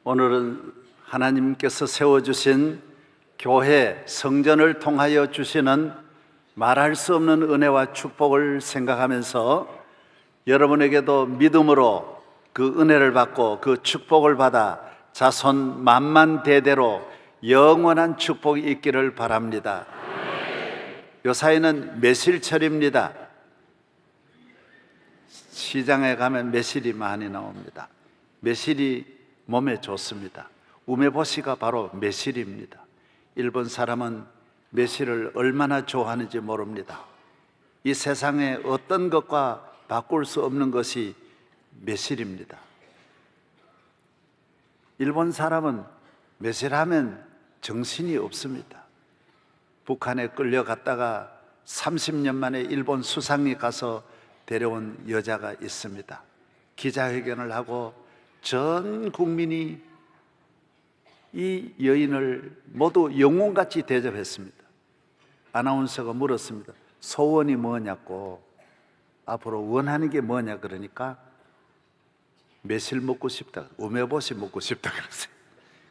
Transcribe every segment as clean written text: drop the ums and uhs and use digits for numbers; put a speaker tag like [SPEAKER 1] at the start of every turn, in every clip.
[SPEAKER 1] 오늘은 하나님께서 세워주신 교회, 성전을 통하여 주시는 말할 수 없는 은혜와 축복을 생각하면서 여러분에게도 믿음으로 그 은혜를 받고 그 축복을 받아 자손 만만대대로 영원한 축복이 있기를 바랍니다. 요사이는 매실철입니다. 시장에 가면 매실이 많이 나옵니다. 매실이 몸에 좋습니다. 우메보시가 바로 매실입니다. 일본 사람은 매실을 얼마나 좋아하는지 모릅니다. 이 세상에 어떤 것과 바꿀 수 없는 것이 매실입니다. 일본 사람은 매실하면 정신이 없습니다. 북한에 끌려갔다가 30년 만에 일본 수상이 가서 데려온 여자가 있습니다. 기자회견을 하고 전 국민이 이 여인을 모두 영웅같이 대접했습니다. 아나운서가 물었습니다. 소원이 뭐냐고, 앞으로 원하는 게 뭐냐 그러니까 매실 먹고 싶다, 우메보시 먹고 싶다 그랬어요.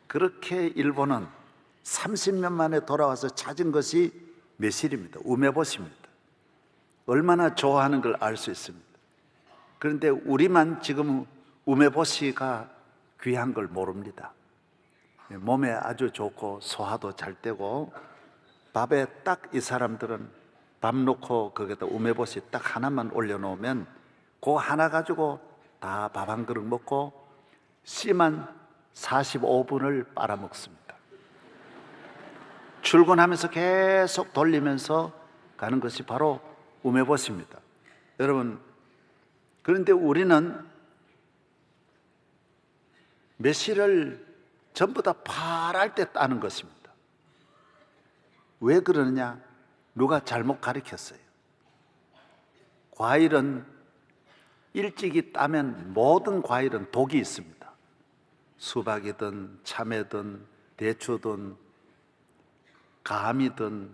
[SPEAKER 1] 그렇게 일본은 30년 만에 돌아와서 찾은 것이 매실입니다. 우메보시입니다. 얼마나 좋아하는 걸 알 수 있습니다. 그런데 우리만 지금 우메보시가 귀한 걸 모릅니다. 몸에 아주 좋고 소화도 잘 되고 밥에 딱 이 사람들은 밥 넣고 거기다 우메보시 딱 하나만 올려놓으면 그 하나 가지고 다 밥 한 그릇 먹고 씨만 45분을 빨아먹습니다. 출근하면서 계속 돌리면서 가는 것이 바로 우메보시입니다. 여러분, 그런데 우리는 매실을 전부 다 파랄 때 따는 것입니다. 왜 그러느냐? 누가 잘못 가르쳤어요. 과일은 일찍이 따면 모든 과일은 독이 있습니다. 수박이든 참외든 대추든 감이든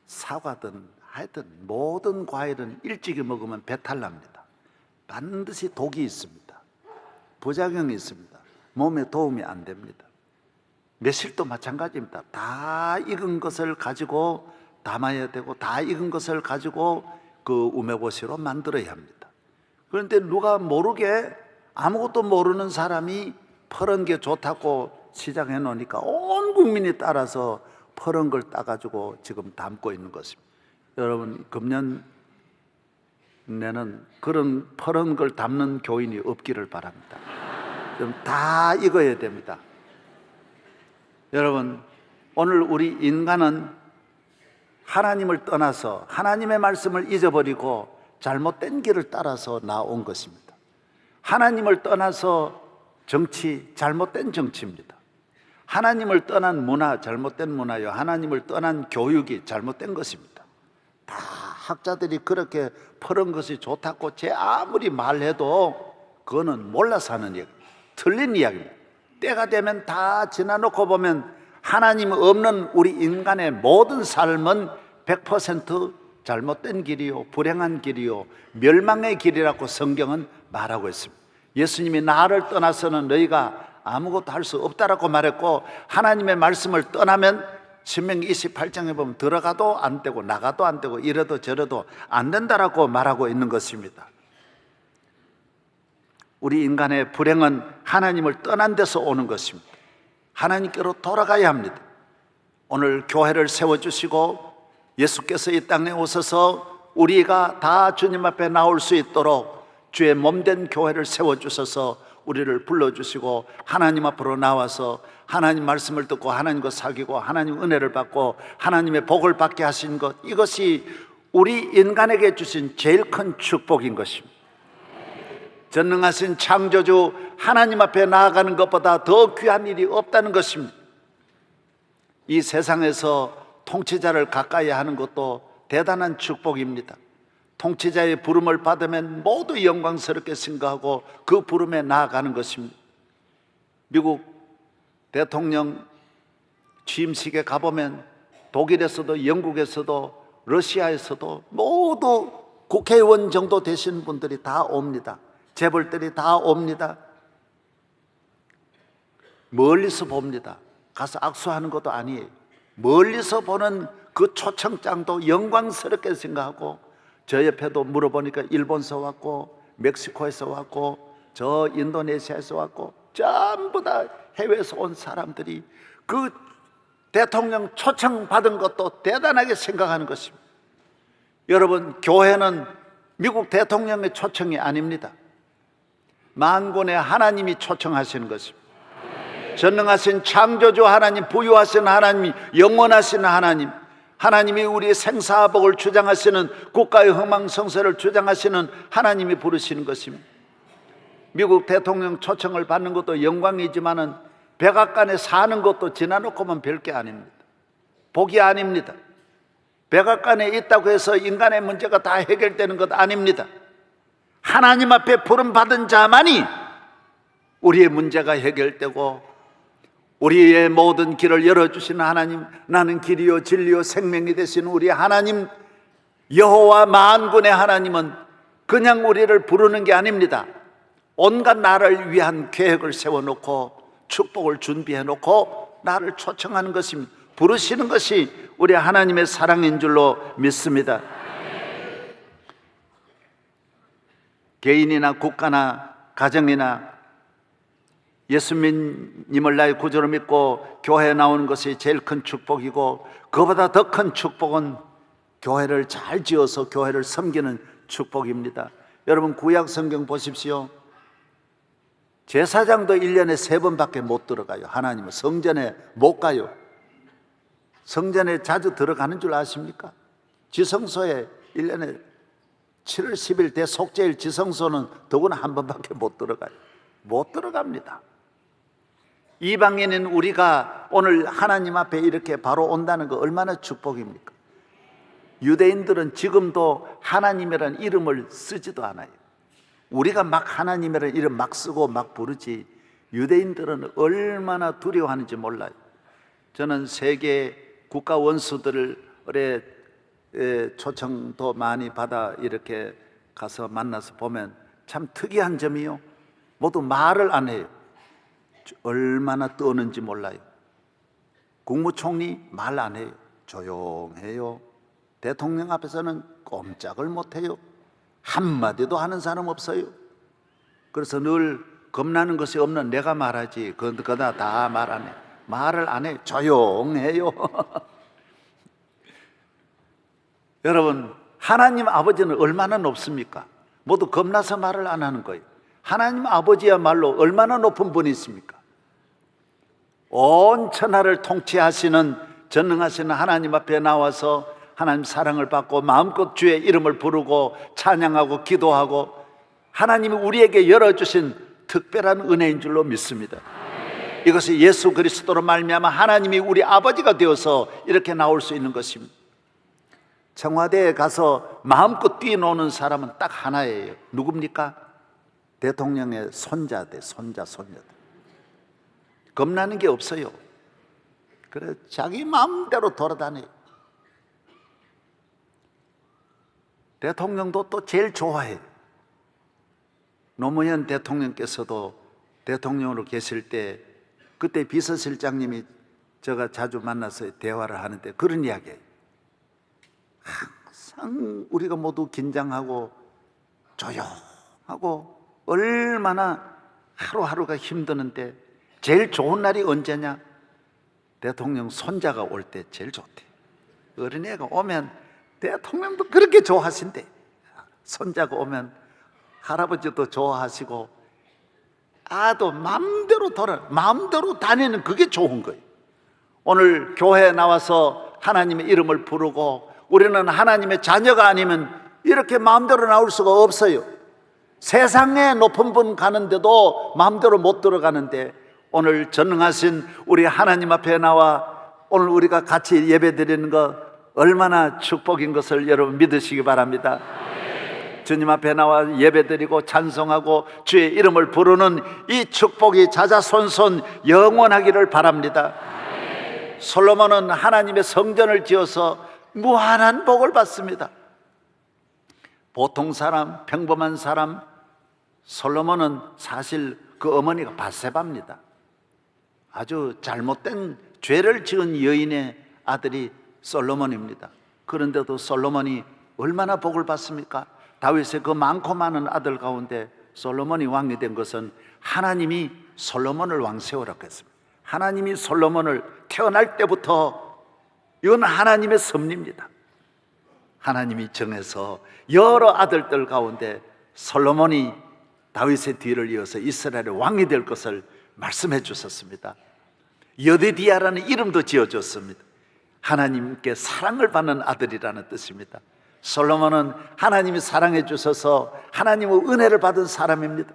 [SPEAKER 1] 사과든 하여튼 모든 과일은 일찍이 먹으면 배탈 납니다. 반드시 독이 있습니다. 부작용이 있습니다. 몸에 도움이 안 됩니다. 매실도 마찬가지입니다. 다 익은 것을 가지고 담아야 되고 다 익은 것을 가지고 그 우메보시로 만들어야 합니다. 그런데 누가 모르게 아무것도 모르는 사람이 퍼런 게 좋다고 시작해 놓으니까 온 국민이 따라서 퍼런 걸 따가지고 지금 담고 있는 것입니다. 여러분, 금년 내는 그런 퍼런 걸 담는 교인이 없기를 바랍니다. 다 익어야 됩니다. 여러분, 오늘 우리 인간은 하나님을 떠나서 하나님의 말씀을 잊어버리고 잘못된 길을 따라서 나온 것입니다. 하나님을 떠나서 정치, 잘못된 정치입니다. 하나님을 떠난 문화, 잘못된 문화요. 하나님을 떠난 교육이 잘못된 것입니다. 다 학자들이 그렇게 퍼런 것이 좋다고 제 아무리 말해도 그거는 몰라서 하는 얘기, 틀린 이야기입니다. 때가 되면 다 지나놓고 보면 하나님 없는 우리 인간의 모든 삶은 100% 잘못된 길이요, 불행한 길이요, 멸망의 길이라고 성경은 말하고 있습니다. 예수님이 나를 떠나서는 너희가 아무것도 할 수 없다라고 말했고, 하나님의 말씀을 떠나면 신명기 28장에 보면 들어가도 안 되고 나가도 안 되고 이래도 저래도 안 된다라고 말하고 있는 것입니다. 우리 인간의 불행은 하나님을 떠난 데서 오는 것입니다. 하나님께로 돌아가야 합니다. 오늘 교회를 세워주시고 예수께서 이 땅에 오셔서 우리가 다 주님 앞에 나올 수 있도록 주의 몸된 교회를 세워주셔서 우리를 불러주시고 하나님 앞으로 나와서 하나님 말씀을 듣고 하나님과 사귀고 하나님 은혜를 받고 하나님의 복을 받게 하신 것, 이것이 우리 인간에게 주신 제일 큰 축복인 것입니다. 전능하신 창조주 하나님 앞에 나아가는 것보다 더 귀한 일이 없다는 것입니다. 이 세상에서 통치자를 가까이 하는 것도 대단한 축복입니다. 통치자의 부름을 받으면 모두 영광스럽게 생각하고 그 부름에 나아가는 것입니다. 미국 대통령 취임식에 가보면 독일에서도 영국에서도 러시아에서도 모두 국회의원 정도 되신 분들이 다 옵니다. 재벌들이 다 옵니다. 멀리서 봅니다. 가서 악수하는 것도 아니에요. 멀리서 보는 그 초청장도 영광스럽게 생각하고, 저 옆에도 물어보니까 일본에서 왔고 멕시코에서 왔고 저 인도네시아에서 왔고 전부 다 해외에서 온 사람들이 그 대통령 초청 받은 것도 대단하게 생각하는 것입니다. 여러분, 교회는 미국 대통령의 초청이 아닙니다. 만군의 하나님이 초청하시는 것입니다. 전능하신 창조주 하나님, 부유하신 하나님, 영원하신 하나님, 하나님이 우리의 생사복을 주장하시는, 국가의 흥망성쇠를 주장하시는 하나님이 부르시는 것입니다. 미국 대통령 초청을 받는 것도 영광이지만은 백악관에 사는 것도 지나놓고만 별 게 아닙니다. 복이 아닙니다. 백악관에 있다고 해서 인간의 문제가 다 해결되는 것 아닙니다. 하나님 앞에 부름받은 자만이 우리의 문제가 해결되고, 우리의 모든 길을 열어주시는 하나님, 나는 길이요 진리요 생명이 되신 우리 하나님 여호와 만군의 하나님은 그냥 우리를 부르는 게 아닙니다. 온갖 나를 위한 계획을 세워놓고 축복을 준비해놓고 나를 초청하는 것입니다. 부르시는 것이 우리 하나님의 사랑인 줄로 믿습니다. 개인이나 국가나 가정이나 예수님을 나의 구주로 믿고 교회에 나오는 것이 제일 큰 축복이고, 그보다 더 큰 축복은 교회를 잘 지어서 교회를 섬기는 축복입니다. 여러분, 구약 성경 보십시오. 제사장도 1년에 3번밖에 못 들어가요. 하나님은 성전에 못 가요. 성전에 자주 들어가는 줄 아십니까? 지성소에 1년에 7월 10일 대속죄일 지성소는 더구나 한 번밖에 못 들어가요. 못 들어갑니다. 이방인인 우리가 오늘 하나님 앞에 이렇게 바로 온다는 거 얼마나 축복입니까? 유대인들은 지금도 하나님이라는 이름을 쓰지도 않아요. 우리가 막 하나님이라는 이름 막 쓰고 막 부르지, 유대인들은 얼마나 두려워하는지 몰라요. 저는 세계 국가 원수들의 초청도 많이 받아 이렇게 가서 만나서 보면 참 특이한 점이요, 모두 말을 안 해요. 얼마나 떠는지 몰라요. 국무총리 말 안 해요. 조용해요. 대통령 앞에서는 꼼짝을 못 해요. 한마디도 하는 사람 없어요. 그래서 늘 겁나는 것이 없는 내가 말하지, 그거다 다 말 안 해. 말을 안 해. 조용해요. 여러분, 하나님 아버지는 얼마나 높습니까? 모두 겁나서 말을 안 하는 거예요. 하나님 아버지야말로 얼마나 높은 분이 있습니까? 온 천하를 통치하시는 전능하시는 하나님 앞에 나와서 하나님 사랑을 받고 마음껏 주의 이름을 부르고 찬양하고 기도하고, 하나님이 우리에게 열어주신 특별한 은혜인 줄로 믿습니다. 이것이 예수 그리스도로 말미암아 하나님이 우리 아버지가 되어서 이렇게 나올 수 있는 것입니다. 청와대에 가서 마음껏 뛰노는 사람은 딱 하나예요. 누굽니까? 대통령의 손자들, 손자들. 겁나는 게 없어요. 그래, 자기 마음대로 돌아다녀요. 대통령도 또 제일 좋아해요. 노무현 대통령께서도 대통령으로 계실 때, 그때 비서실장님이 제가 자주 만나서 대화를 하는데 그런 이야기예요. 항상 우리가 모두 긴장하고 조용하고 얼마나 하루하루가 힘드는데 제일 좋은 날이 언제냐? 대통령 손자가 올 때 제일 좋대. 어린애가 오면 대통령도 그렇게 좋아하신대. 손자가 오면 할아버지도 좋아하시고, 아도 마음대로 다니는 그게 좋은 거예요. 오늘 교회에 나와서 하나님의 이름을 부르고, 우리는 하나님의 자녀가 아니면 이렇게 마음대로 나올 수가 없어요. 세상에 높은 분 가는데도 마음대로 못 들어가는데, 오늘 전능하신 우리 하나님 앞에 나와 오늘 우리가 같이 예배 드리는 것 얼마나 축복인 것을 여러분 믿으시기 바랍니다. 주님 앞에 나와 예배 드리고 찬송하고 주의 이름을 부르는 이 축복이 자자손손 영원하기를 바랍니다. 솔로몬은 하나님의 성전을 지어서 무한한 복을 받습니다. 보통 사람, 평범한 사람, 솔로몬은 사실 그 어머니가 밧세바입니다. 아주 잘못된 죄를 지은 여인의 아들이 솔로몬입니다. 그런데도 솔로몬이 얼마나 복을 받습니까? 다윗의 그 많고 많은 아들 가운데 솔로몬이 왕이 된 것은 하나님이 솔로몬을 왕 세우라고 했습니다. 하나님이 솔로몬을 태어날 때부터, 이건 하나님의 섭리입니다. 하나님이 정해서 여러 아들들 가운데 솔로몬이 다윗의 뒤를 이어서 이스라엘의 왕이 될 것을 말씀해 주셨습니다. 여디디아라는 이름도 지어줬습니다. 하나님께 사랑을 받는 아들이라는 뜻입니다. 솔로몬은 하나님이 사랑해 주셔서 하나님의 은혜를 받은 사람입니다.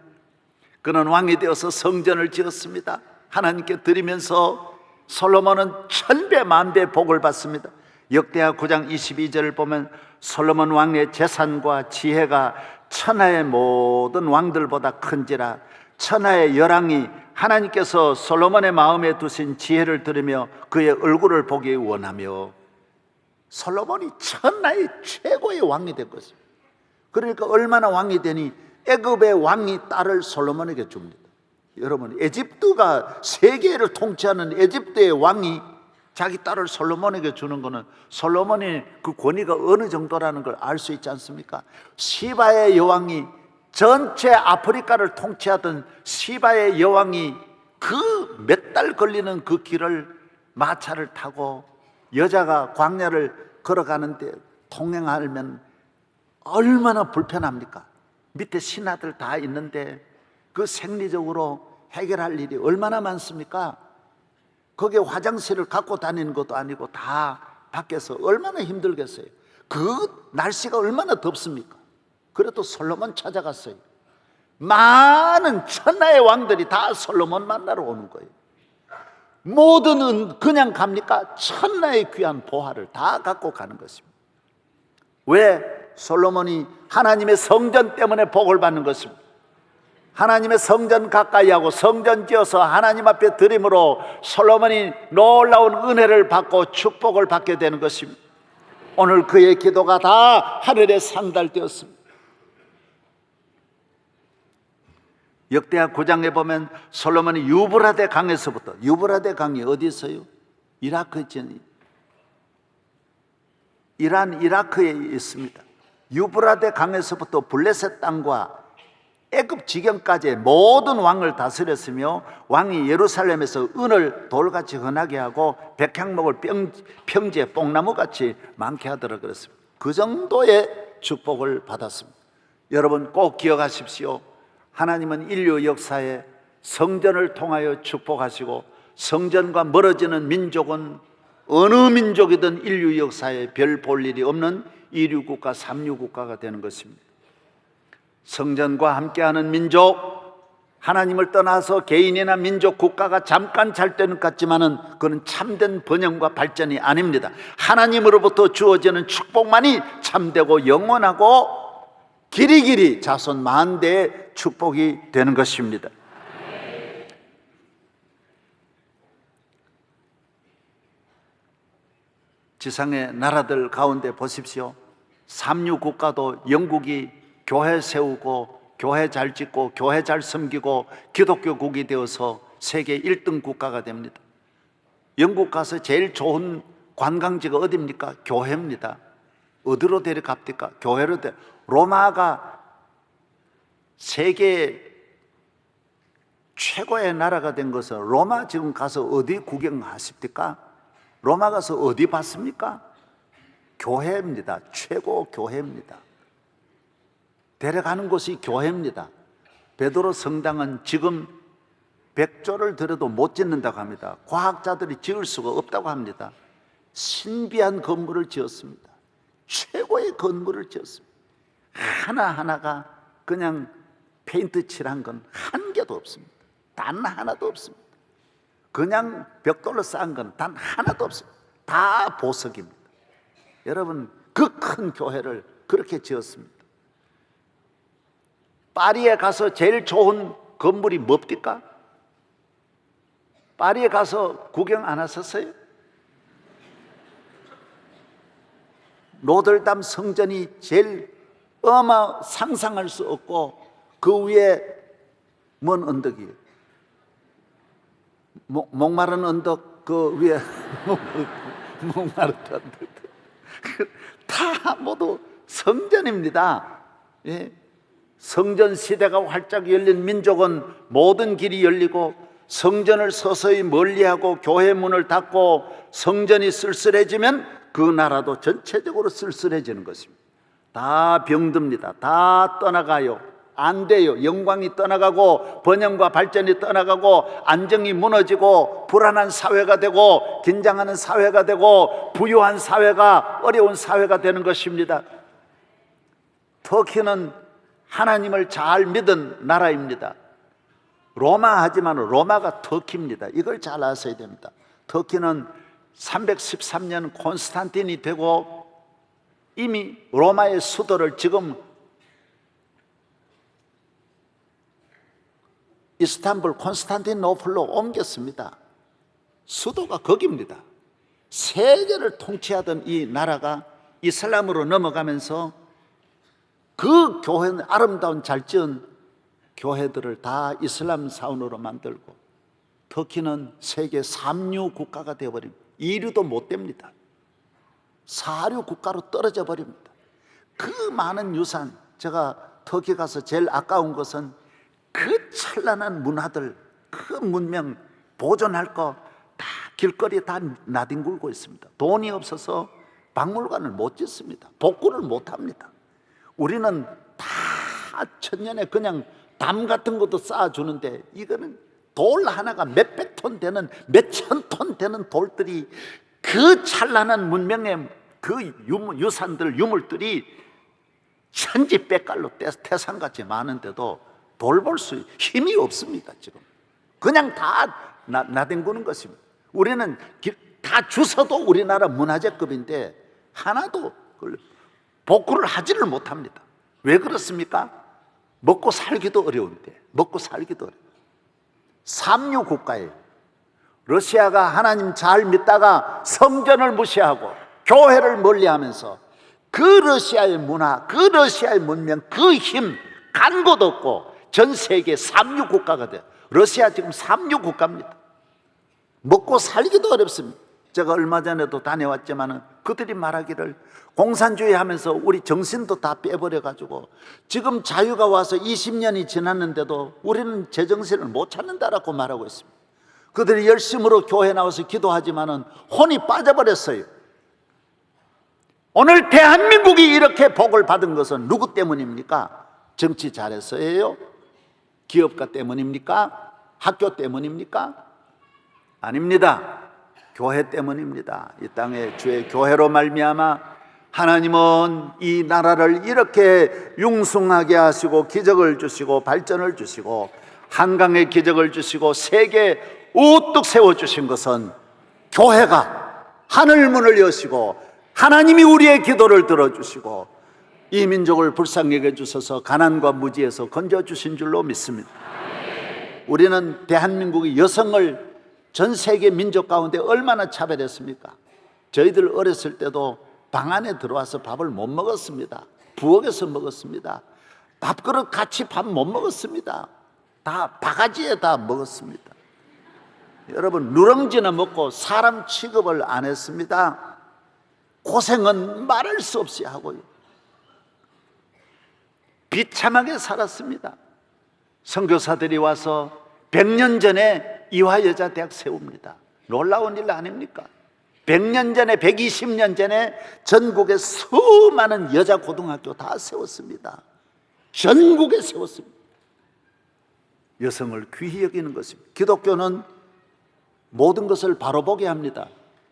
[SPEAKER 1] 그는 왕이 되어서 성전을 지었습니다. 하나님께 드리면서 솔로몬은 천배 만배 복을 받습니다. 역대하 9장 22절을 보면 솔로몬 왕의 재산과 지혜가 천하의 모든 왕들보다 큰지라, 천하의 열왕이 하나님께서 솔로몬의 마음에 두신 지혜를 들으며 그의 얼굴을 보기 원하며, 솔로몬이 천하의 최고의 왕이 된 것입니다. 그러니까 얼마나 왕이 되니 애굽의 왕이 딸을 솔로몬에게 줍니다. 여러분, 에집트가 세계를 통치하는 에집트의 왕이 자기 딸을 솔로몬에게 주는 것은 솔로몬의 그 권위가 어느 정도라는 걸 알 수 있지 않습니까? 시바의 여왕이, 전체 아프리카를 통치하던 시바의 여왕이 그 몇 달 걸리는 그 길을 마차를 타고 여자가 광야를 걸어가는데 통행하면 얼마나 불편합니까? 밑에 신하들 다 있는데 그 생리적으로 해결할 일이 얼마나 많습니까? 거기에 화장실을 갖고 다니는 것도 아니고 다 밖에서 얼마나 힘들겠어요. 그 날씨가 얼마나 덥습니까? 그래도 솔로몬 찾아갔어요. 많은 천하의 왕들이 다 솔로몬 만나러 오는 거예요. 모든 그냥 갑니까? 천하의 귀한 보화를 다 갖고 가는 것입니다. 왜? 솔로몬이 하나님의 성전 때문에 복을 받는 것입니다. 하나님의 성전 가까이 하고 성전 지어서 하나님 앞에 드림으로 솔로몬이 놀라운 은혜를 받고 축복을 받게 되는 것입니다. 오늘 그의 기도가 다 하늘에 상달되었습니다. 역대하 9장에 보면 솔로몬이 유브라데 강에서부터, 유브라데 강이 어디 있어요? 이라크 지역, 이란 이라크에 있습니다. 유브라데 강에서부터 블레셋 땅과 애굽 지경까지의 모든 왕을 다스렸으며, 왕이 예루살렘에서 은을 돌같이 흔하게 하고 백향목을 평지에 뽕나무같이 많게 하더라 그랬습니다. 그 정도의 축복을 받았습니다. 여러분 꼭 기억하십시오. 하나님은 인류 역사에 성전을 통하여 축복하시고, 성전과 멀어지는 민족은 어느 민족이든 인류 역사에 별 볼 일이 없는 이류국가, 삼류국가가 되는 것입니다. 성전과 함께하는 민족, 하나님을 떠나서 개인이나 민족, 국가가 잠깐 잘 때는 같지만은 그건 참된 번영과 발전이 아닙니다. 하나님으로부터 주어지는 축복만이 참되고 영원하고 길이길이 자손 만대의 축복이 되는 것입니다. 지상의 나라들 가운데 보십시오. 삼류 국가도 영국이 교회 세우고 교회 잘 짓고 교회 잘 섬기고 기독교국이 되어서 세계 1등 국가가 됩니다. 영국 가서 제일 좋은 관광지가 어디입니까? 교회입니다. 어디로 데려갑니까? 교회로 로마가 세계 최고의 나라가 된 것은, 로마 지금 가서 어디 구경하십니까? 로마 가서 어디 봤습니까? 교회입니다. 최고 교회입니다. 데려가는 곳이 교회입니다. 베드로 성당은 지금 100조를 들여도 못 짓는다고 합니다. 과학자들이 지을 수가 없다고 합니다. 신비한 건물을 지었습니다. 최고의 건물을 지었습니다. 하나하나가 그냥 페인트 칠한 건 한 개도 없습니다. 단 하나도 없습니다. 그냥 벽돌로 쌓은 건 단 하나도 없습니다. 다 보석입니다. 여러분, 그 큰 교회를 그렇게 지었습니다. 파리에 가서 제일 좋은 건물이 뭡니까? 파리에 가서 구경 안 하셨어요? 노들담 성전이 제일 상상할 수 없고, 그 위에 먼 언덕이에요. 목마른 언덕 그 위에 목마른 언덕 다 모두 성전입니다. 예. 성전 시대가 활짝 열린 민족은 모든 길이 열리고 성전을 서서히 멀리하고 교회 문을 닫고 성전이 쓸쓸해지면 그 나라도 전체적으로 쓸쓸해지는 것입니다. 다 병듭니다. 다 떠나가요. 안 돼요. 영광이 떠나가고 번영과 발전이 떠나가고 안정이 무너지고 불안한 사회가 되고 긴장하는 사회가 되고 부유한 사회가 어려운 사회가 되는 것입니다. 터키는 하나님을 잘 믿은 나라입니다. 로마 하지만 로마가 터키입니다. 이걸 잘 아셔야 됩니다. 터키는 313년 콘스탄틴이 되고 이미 로마의 수도를 지금 이스탄불 콘스탄티노플로 옮겼습니다. 수도가 거기입니다. 세계를 통치하던 이 나라가 이슬람으로 넘어가면서 그 교회는 아름다운 잘 지은 교회들을 다 이슬람 사원으로 만들고 터키는 세계 3류 국가가 되어버립니다. 2류도 못 됩니다. 4류 국가로 떨어져 버립니다. 그 많은 유산, 제가 터키 가서 제일 아까운 것은 그 찬란한 문화들, 그 문명 보존할 거 다 길거리에 다 나뒹굴고 있습니다. 돈이 없어서 박물관을 못 짓습니다. 복구를 못 합니다. 우리는 다 천년에 그냥 담 같은 것도 쌓아주는데 이거는 돌 하나가 몇백 톤 되는 몇천 톤 되는 돌들이 그 찬란한 문명의 그 유산들 유물들이 천지백갈로 태산같이 많은데도 돌볼 수 힘이 없습니다. 지금 그냥 다 나뒹구는 것입니다. 우리는 다 주서도 우리나라 문화재급인데 하나도 복구를 하지를 못합니다. 왜 그렇습니까? 먹고 살기도 어려운데, 먹고 살기도 어려워요. 삼류 국가예요. 러시아가 하나님 잘 믿다가 성전을 무시하고 교회를 멀리하면서 그 러시아의 문화, 그 러시아의 문명, 그 힘 간 곳 없고 전 세계 삼류 국가가 돼요. 러시아 지금 삼류 국가입니다. 먹고 살기도 어렵습니다. 제가 얼마 전에도 다녀왔지만 그들이 말하기를 공산주의 하면서 우리 정신도 다 빼버려가지고 지금 자유가 와서 20년이 지났는데도 우리는 제정신을 못 찾는다라고 말하고 있습니다. 그들이 열심으로 교회 나와서 기도하지만은 혼이 빠져버렸어요. 오늘 대한민국이 이렇게 복을 받은 것은 누구 때문입니까? 정치 잘해서예요? 기업가 때문입니까? 학교 때문입니까? 아닙니다. 교회 때문입니다. 이 땅에 주의 교회로 말미암아 하나님은 이 나라를 이렇게 융숭하게 하시고 기적을 주시고 발전을 주시고 한강의 기적을 주시고 세계 우뚝 세워주신 것은 교회가 하늘문을 여시고 하나님이 우리의 기도를 들어주시고 이 민족을 불쌍히 여겨주셔서 가난과 무지에서 건져주신 줄로 믿습니다. 우리는 대한민국의 여성을 전 세계 민족 가운데 얼마나 차별했습니까? 저희들 어렸을 때도 방 안에 들어와서 밥을 못 먹었습니다. 부엌에서 먹었습니다. 밥그릇 같이 밥 못 먹었습니다. 다 바가지에 다 먹었습니다. 여러분 누렁지나 먹고 사람 취급을 안 했습니다. 고생은 말할 수 없이 하고요. 비참하게 살았습니다. 선교사들이 와서 100년 전에 이화여자대학 세웁니다. 놀라운 일 아닙니까? 100년 전에 120년 전에 전국에 수많은 여자 고등학교 다 세웠습니다. 전국에 세웠습니다. 여성을 귀히 여기는 것입니다. 기독교는 모든 것을 바로 보게 합니다.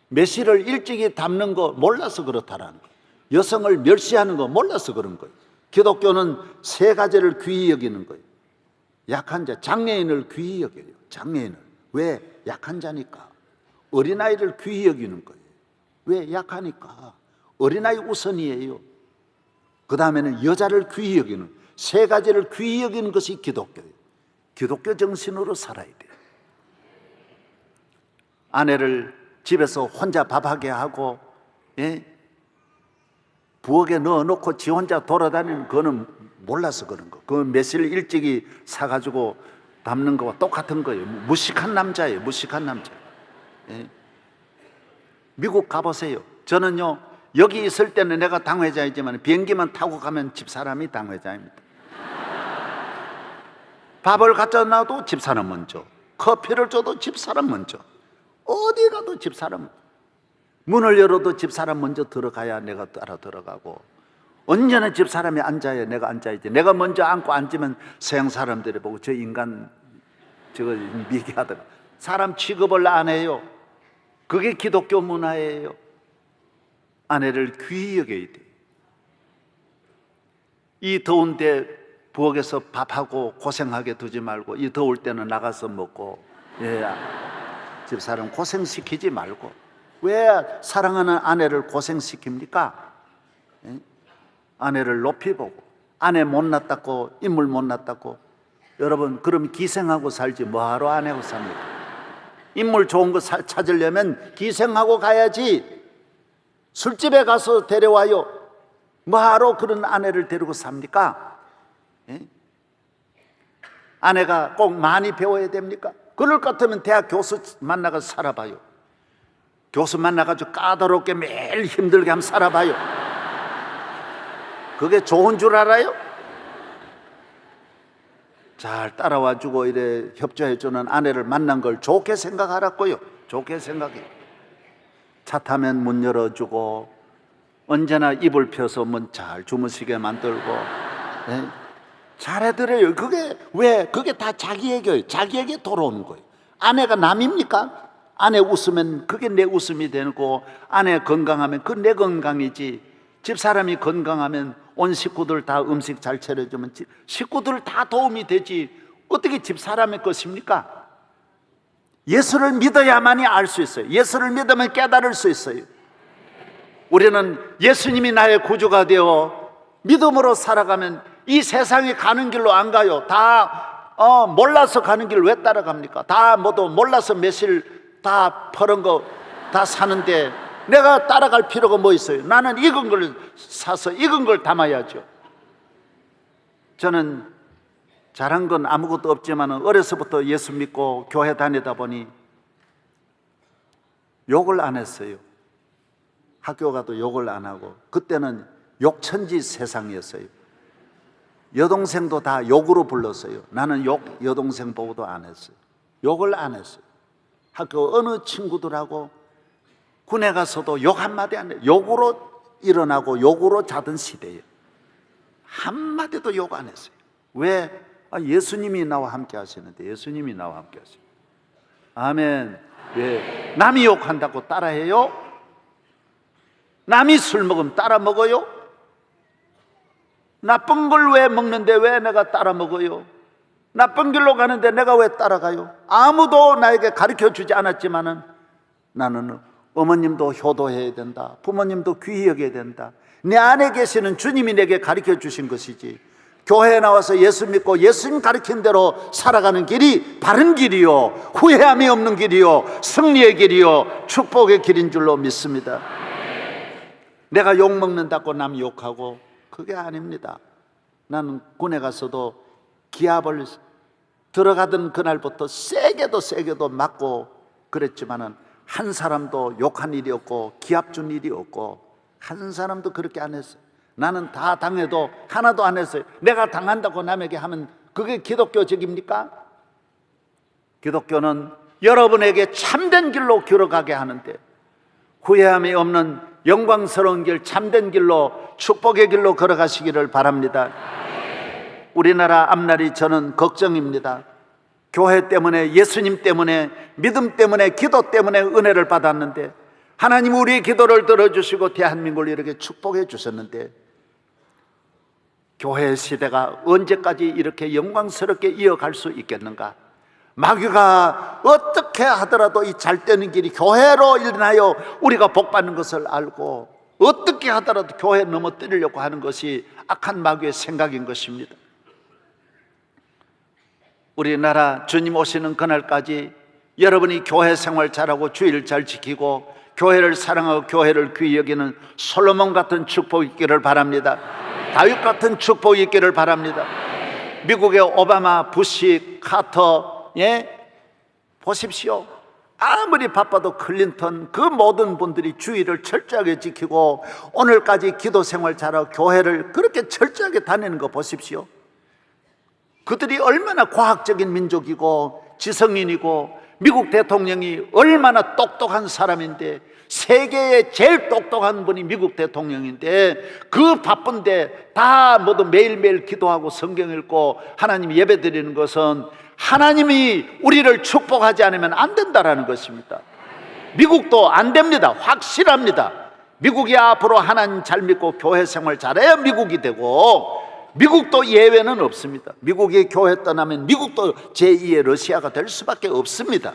[SPEAKER 1] 메시를 일찍이 담는 거 몰라서 그렇다라는 거예요. 여성을 멸시하는 거 몰라서 그런 거예요. 기독교는 세 가지를 귀히 여기는 거예요. 약한 자, 장애인을 귀히 여겨요. 장애인을. 왜? 약한 자니까. 어린아이를 귀히 여기는 거예요. 왜? 약하니까. 어린아이 우선이에요. 그 다음에는 여자를 귀히 여기는, 세 가지를 귀히 여기는 것이 기독교예요. 기독교 정신으로 살아야 돼요. 아내를 집에서 혼자 밥하게 하고, 예? 부엌에 넣어놓고 지 혼자 돌아다니는 거는 몰라서 그런 거. 그 매실 일찍이 사가지고 담는 거와 똑같은 거예요. 무식한 남자예요. 무식한 남자. 예. 미국 가보세요. 저는요, 여기 있을 때는 내가 당회자이지만 비행기만 타고 가면 집사람이 당회자입니다. 밥을 갖다 놔도 집사람 먼저, 커피를 줘도 집사람 먼저, 어디 가도 집사람, 문을 열어도 집사람 먼저 들어가야 내가 따라 들어가고, 언제나 집사람이 앉아야 내가 앉아야지. 내가 먼저 앉고 앉으면 서양 사람들이 보고 저 인간 저거 미개하다가 사람 취급을 안 해요. 그게 기독교 문화예요. 아내를 귀히 여겨야 돼. 이 더운데 부엌에서 밥하고 고생하게 두지 말고, 이 더울 때는 나가서 먹고, 집사람 고생시키지 말고. 왜 사랑하는 아내를 고생시킵니까? 아내를 높이 보고, 아내 못났다고, 인물 못났다고. 여러분, 그럼 기생하고 살지 뭐하러 아내하고 삽니까? 인물 좋은 거 찾으려면 기생하고 가야지. 술집에 가서 데려와요. 뭐하러 그런 아내를 데리고 삽니까? 아내가 꼭 많이 배워야 됩니까? 그럴 것 같으면 대학 교수 만나가서 살아봐요. 교수 만나가지고 까다롭게 매일 힘들게 한번 살아봐요. 그게 좋은 줄 알아요? 잘 따라와주고 이래 협조해주는 아내를 만난 걸 좋게 생각하라고요. 좋게 생각해. 차 타면 문 열어주고, 언제나 이불 펴서 문 잘 주무시게 만들고, 잘해드려요. 그게 왜? 그게 다 자기에게, 자기에게 돌아오는 거예요. 아내가 남입니까? 아내 웃으면 그게 내 웃음이 되고, 아내 건강하면 그 내 건강이지. 집사람이 건강하면 온 식구들 다 음식 잘 차려주면 식구들 다 도움이 되지. 어떻게 집사람의 것입니까? 예수를 믿어야만이 알 수 있어요. 예수를 믿으면 깨달을 수 있어요. 우리는 예수님이 나의 구주가 되어 믿음으로 살아가면 이 세상에 가는 길로 안 가요. 다 몰라서 가는 길 왜 따라갑니까? 다 모두 몰라서 매실 다 퍼런 거 다 사는데 내가 따라갈 필요가 뭐 있어요? 나는 익은 걸 사서 익은 걸 담아야죠. 저는 잘한 건 아무것도 없지만 어려서부터 예수 믿고 교회 다니다 보니 욕을 안 했어요. 학교 가도 욕을 안 하고, 그때는 욕천지 세상이었어요. 여동생도 다 욕으로 불렀어요. 나는 여동생 보고도 안 했어요. 욕을 안 했어요. 학교 어느 친구들하고 군에 가서도 욕 한마디 안 해요. 욕으로 일어나고 욕으로 자던 시대예요. 한마디도 욕 안 했어요. 왜? 예수님이 나와 함께 하시는데. 예수님이 나와 함께 하시는. 아멘. 왜? 남이 욕한다고 따라해요? 남이 술 먹으면 따라 먹어요? 나쁜 걸 왜 먹는데 왜 내가 따라 먹어요? 나쁜 길로 가는데 내가 왜 따라가요? 아무도 나에게 가르쳐 주지 않았지만은 나는 어머님도 효도해야 된다. 부모님도 귀히 여겨야 된다. 내 안에 계시는 주님이 내게 가르쳐 주신 것이지, 교회에 나와서 예수 믿고 예수님 가르친 대로 살아가는 길이 바른 길이요, 후회함이 없는 길이요, 승리의 길이요, 축복의 길인 줄로 믿습니다. 내가 욕 먹는다고 남 욕하고 그게 아닙니다. 나는 군에 가서도 기합을 들어가던 그날부터 세게도 맞고 그랬지만은 한 사람도 욕한 일이 없고 기합 준 일이 없고 한 사람도 그렇게 안 했어요. 나는 다 당해도 하나도 안 했어요. 내가 당한다고 남에게 하면 그게 기독교적입니까? 기독교는 여러분에게 참된 길로 걸어가게 하는데, 후회함이 없는 영광스러운 길, 참된 길로, 축복의 길로 걸어가시기를 바랍니다. 우리나라 앞날이 저는 걱정입니다. 교회 때문에, 예수님 때문에, 믿음 때문에, 기도 때문에 은혜를 받았는데, 하나님 우리의 기도를 들어주시고 대한민국을 이렇게 축복해 주셨는데, 교회 시대가 언제까지 이렇게 영광스럽게 이어갈 수 있겠는가? 마귀가 어떻게 하더라도 이 잘 되는 길이 교회로 인하여 우리가 복받는 것을 알고, 어떻게 하더라도 교회 넘어뜨리려고 하는 것이 악한 마귀의 생각인 것입니다. 우리나라 주님 오시는 그날까지 여러분이 교회 생활 잘하고 주일 잘 지키고 교회를 사랑하고 교회를 귀히 여기는 솔로몬 같은 축복이 있기를 바랍니다. 다윗 같은 축복이 있기를 바랍니다. 미국의 오바마, 부시, 카터, 보십시오. 아무리 바빠도 클린턴, 그 모든 분들이 주의를 철저하게 지키고 오늘까지 기도 생활 잘하고 교회를 그렇게 철저하게 다니는 거 보십시오. 그들이 얼마나 과학적인 민족이고 지성인이고, 미국 대통령이 얼마나 똑똑한 사람인데, 세계의 제일 똑똑한 분이 미국 대통령인데, 그 바쁜데 다 모두 매일매일 기도하고 성경 읽고 하나님 예배 드리는 것은 하나님이 우리를 축복하지 않으면 안 된다라는 것입니다. 미국도 안 됩니다. 확실합니다. 미국이 앞으로 하나님 잘 믿고 교회 생활 잘해야 미국이 되고, 미국도 예외는 없습니다. 미국이 교회 떠나면 미국도 제2의 러시아가 될 수밖에 없습니다.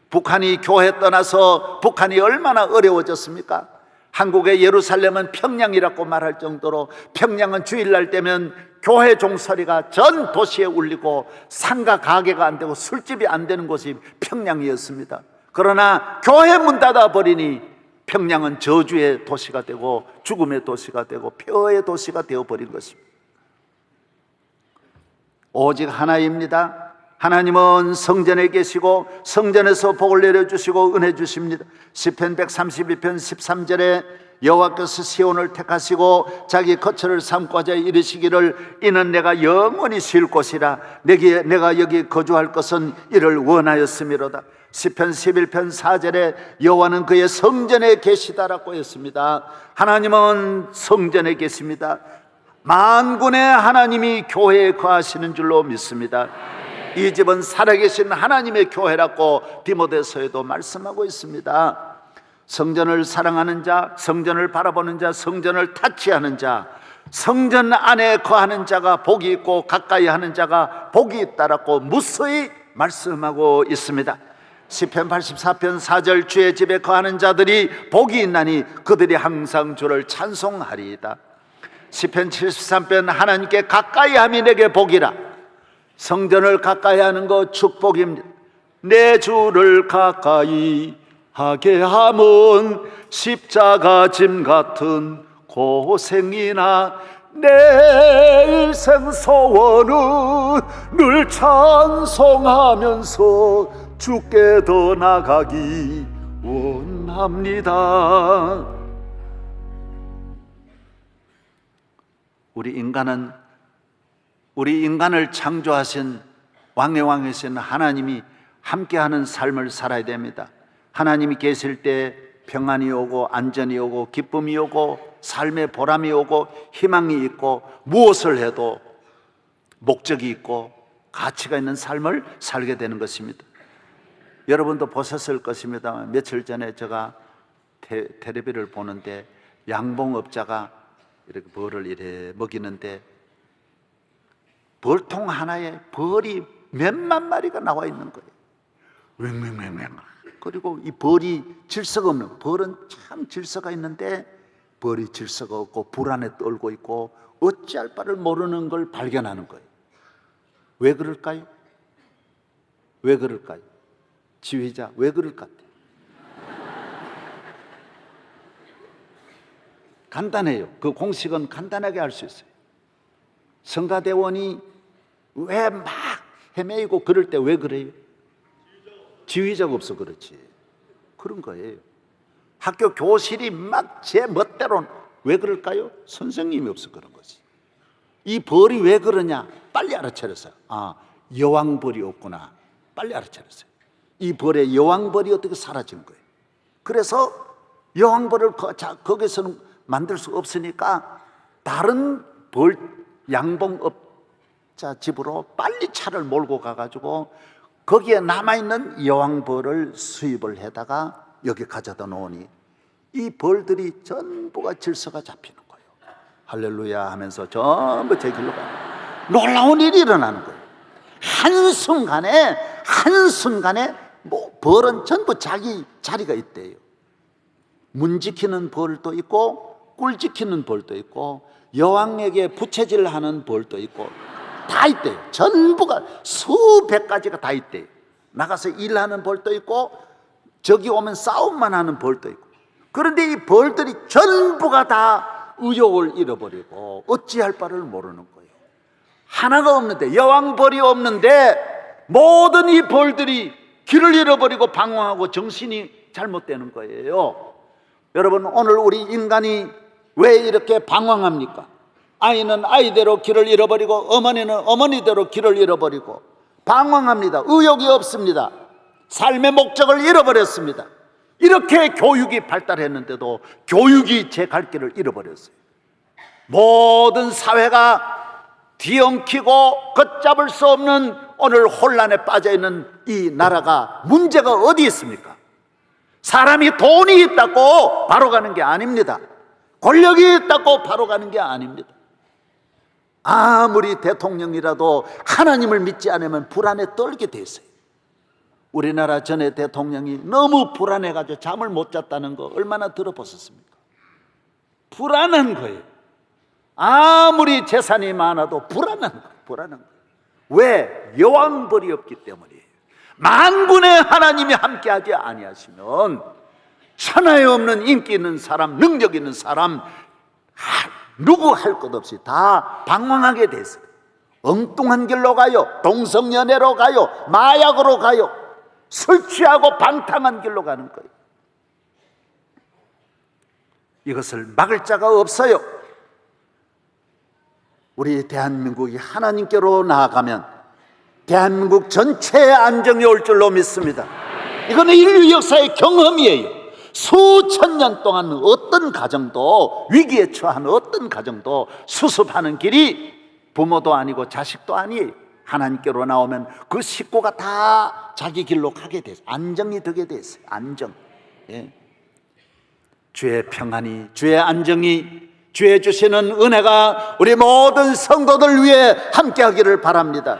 [SPEAKER 1] 북한이 교회 떠나서 북한이 얼마나 어려워졌습니까? 한국의 예루살렘은 평양이라고 말할 정도로, 평양은 주일날 되면 교회 종소리가 전 도시에 울리고 상가 가게가 안 되고 술집이 안 되는 곳이 평양이었습니다. 그러나 교회 문 닫아 버리니 평양은 저주의 도시가 되고 죽음의 도시가 되고 폐허의 도시가 되어버린 것입니다. 오직 하나입니다. 하나님은 성전에 계시고 성전에서 복을 내려주시고 은혜 주십니다. 시편 132편 13절에 여호와께서 시온을 택하시고 자기 거처를 삼고자 이르시기를, 이는 내가 영원히 쉴 곳이라, 내가 여기 거주할 것은 이를 원하였음이로다. 시편 11편 4절에 여호와는 그의 성전에 계시다라고 했습니다. 하나님은 성전에 계십니다. 만군의 하나님이 교회에 거하시는 줄로 믿습니다. 이 집은 살아계신 하나님의 교회라고 디모데서에도 말씀하고 있습니다. 성전을 사랑하는 자, 성전을 바라보는 자, 성전을 타치하는 자, 성전 안에 거하는 자가 복이 있고 가까이 하는 자가 복이 있다라고 무서히 말씀하고 있습니다. 시편 84편 4절, 주의 집에 거하는 자들이 복이 있나니 그들이 항상 주를 찬송하리이다. 시편 73편, 하나님께 가까이 함이 내게 복이라. 성전을 가까이 하는 것 축복입니다. 내 주를 가까이 하게 함은 십자가 짐 같은 고생이나, 내 일생 소원은 늘 찬송하면서 주께 더 나가기 원합니다. 우리 인간을 창조하신 왕의 왕이신 하나님이 함께하는 삶을 살아야 됩니다. 하나님이 계실 때 평안이 오고 안전이 오고 기쁨이 오고 삶의 보람이 오고 희망이 있고, 무엇을 해도 목적이 있고 가치가 있는 삶을 살게 되는 것입니다. 여러분도 보셨을 것입니다. 며칠 전에 제가 텔레비를 보는데 양봉업자가 이렇게 벌을 이래 먹이는데 벌통 하나에 벌이 몇만 마리가 나와 있는 거예요. 왱왱왱왱. 그리고 이 벌이 질서가 없는, 벌은 참 질서가 있는데 벌이 질서가 없고 불안에 떨고 있고 어찌할 바를 모르는 걸 발견하는 거예요. 왜 그럴까요? 왜 그럴까요? 지휘자, 왜 그럴 것 같아요? 간단해요. 그 공식은 간단하게 알 수 있어요. 성가대원이 왜 막 헤매이고 그럴 때 왜 그래요? 지휘자가 없어 그렇지. 그런 거예요. 학교 교실이 막 제 멋대로 왜 그럴까요? 선생님이 없어 그런 거지. 이 벌이 왜 그러냐? 빨리 알아차렸어요. 아, 여왕벌이 없구나. 빨리 알아차렸어요. 이 벌의 여왕벌이 어떻게 사라진 거예요. 그래서 여왕벌을 거기서는 만들 수 없으니까 다른 벌 양봉업자 집으로 빨리 차를 몰고 가가지고 거기에 남아있는 여왕벌을 수입을 해다가 여기 가져다 놓으니 이 벌들이 전부가 질서가 잡히는 거예요. 할렐루야 하면서 전부 제 길로 가요. 놀라운 일이 일어나는 거예요. 한순간에 벌은 전부 자기 자리가 있대요. 문 지키는 벌도 있고 꿀 지키는 벌도 있고 여왕에게 부채질하는 벌도 있고 다 있대요. 전부가 수백 가지가 다 있대요. 나가서 일하는 벌도 있고 저기 오면 싸움만 하는 벌도 있고. 그런데 이 벌들이 전부가 다 의욕을 잃어버리고 어찌할 바를 모르는 거예요. 하나가 없는데, 여왕벌이 없는데 모든 이 벌들이 길을 잃어버리고 방황하고 정신이 잘못되는 거예요. 여러분, 오늘 우리 인간이 왜 이렇게 방황합니까? 아이는 아이대로 길을 잃어버리고 어머니는 어머니대로 길을 잃어버리고 방황합니다. 의욕이 없습니다. 삶의 목적을 잃어버렸습니다. 이렇게 교육이 발달했는데도 교육이 제 갈 길을 잃어버렸어요. 모든 사회가 뒤엉키고 걷잡을 수 없는 오늘 혼란에 빠져있는 이 나라가 문제가 어디 있습니까? 사람이 돈이 있다고 바로 가는 게 아닙니다. 권력이 있다고 바로 가는 게 아닙니다. 아무리 대통령이라도 하나님을 믿지 않으면 불안에 떨게 돼 있어요. 우리나라 전에 대통령이 너무 불안해가지고 잠을 못 잤다는 거 얼마나 들어보셨습니까? 불안한 거예요. 아무리 재산이 많아도 불안한 거예요. 불안한 거예요. 왜? 여왕벌이 없기 때문이에요. 만군의 하나님이 함께하지 아니하시면 천하에 없는 인기 있는 사람, 능력 있는 사람 누구 할 것 없이 다 방황하게 됐어요. 엉뚱한 길로 가요. 동성연애로 가요. 마약으로 가요. 술 취하고 방탕한 길로 가는 거예요. 이것을 막을 자가 없어요. 우리 대한민국이 하나님께로 나아가면 대한민국 전체의 안정이 올 줄로 믿습니다. 이거는 인류 역사의 경험이에요. 수천 년 동안 어떤 가정도, 위기에 처한 어떤 가정도 수습하는 길이 부모도 아니고 자식도 아니에요. 하나님께로 나오면 그 식구가 다 자기 길로 가게 돼서 안정이 되게 됐어요. 안정. 예. 주의 평안이, 주의 안정이, 주의 주시는 은혜가 우리 모든 성도들 위해 함께하기를 바랍니다.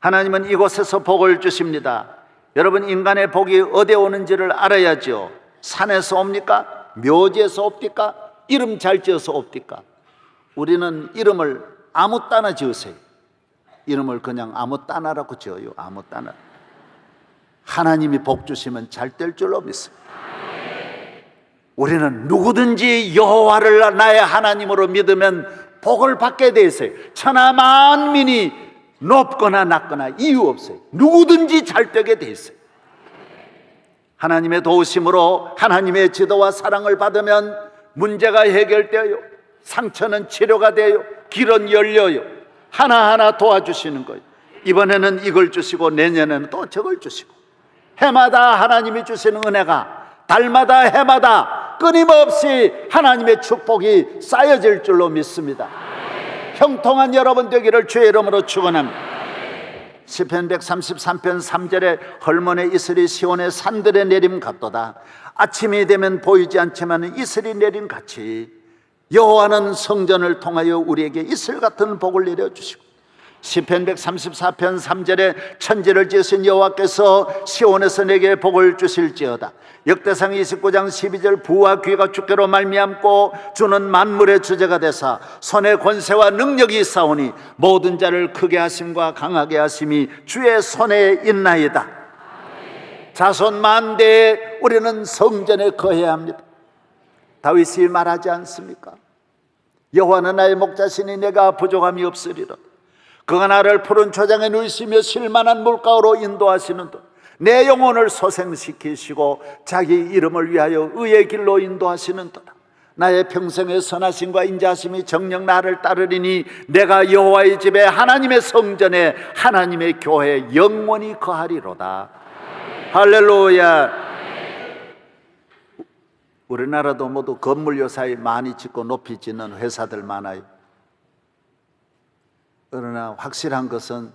[SPEAKER 1] 하나님은 이곳에서 복을 주십니다. 여러분, 인간의 복이 어디에 오는지를 알아야죠. 산에서 옵니까? 묘지에서 옵니까? 이름 잘 지어서 옵니까? 우리는 이름을 아무 따나 지으세요. 이름을 그냥 아무 따나라고 지어요. 아무 따나. 하나님이 복 주시면 잘 될 줄로 믿습니다. 우리는 누구든지 여호와를 나의 하나님으로 믿으면 복을 받게 돼 있어요. 천하 만민이 높거나 낮거나 이유 없어요. 누구든지 잘 되게 돼 있어요. 하나님의 도우심으로 하나님의 지도와 사랑을 받으면 문제가 해결되어요. 상처는 치료가 돼요. 길은 열려요. 하나하나 도와주시는 거예요. 이번에는 이걸 주시고 내년에는 또 저걸 주시고, 해마다 하나님이 주시는 은혜가 달마다 해마다 끊임없이 하나님의 축복이 쌓여질 줄로 믿습니다. 형통한 여러분 되기를 주의 이름으로 축원합니다. 시편 133편 3절에 헐몬의 이슬이 시온의 산들에 내림 같도다. 아침이 되면 보이지 않지만 이슬이 내림 같이 여호와는 성전을 통하여 우리에게 이슬 같은 복을 내려주시고, 시편 134편 3절에 천지를 지으신 여호와께서 시온에서 내게 복을 주실지어다. 역대상 29장 12절 부와 귀가 주께로 말미암고 주는 만물의 주제가 되사 손의 권세와 능력이 있사오니 모든 자를 크게 하심과 강하게 하심이 주의 손에 있나이다. 자손 만대에 우리는 성전에 거해야 합니다. 다윗이 말하지 않습니까? 여호와는 나의 목자시니 내가 부족함이 없으리라. 그가 나를 푸른 초장에 누이시며 실만한 물가로 인도하시는도다. 내 영혼을 소생시키시고 자기 이름을 위하여 의의 길로 인도하시는도다. 나의 평생의 선하심과 인자하심이 정녕 나를 따르리니 내가 여호와의 집에 하나님의 성전에 하나님의 교회에 영원히 거하리로다. 할렐루야. 우리나라도 모두 건물 요사이 많이 짓고 높이 짓는 회사들 많아요. 그러나 확실한 것은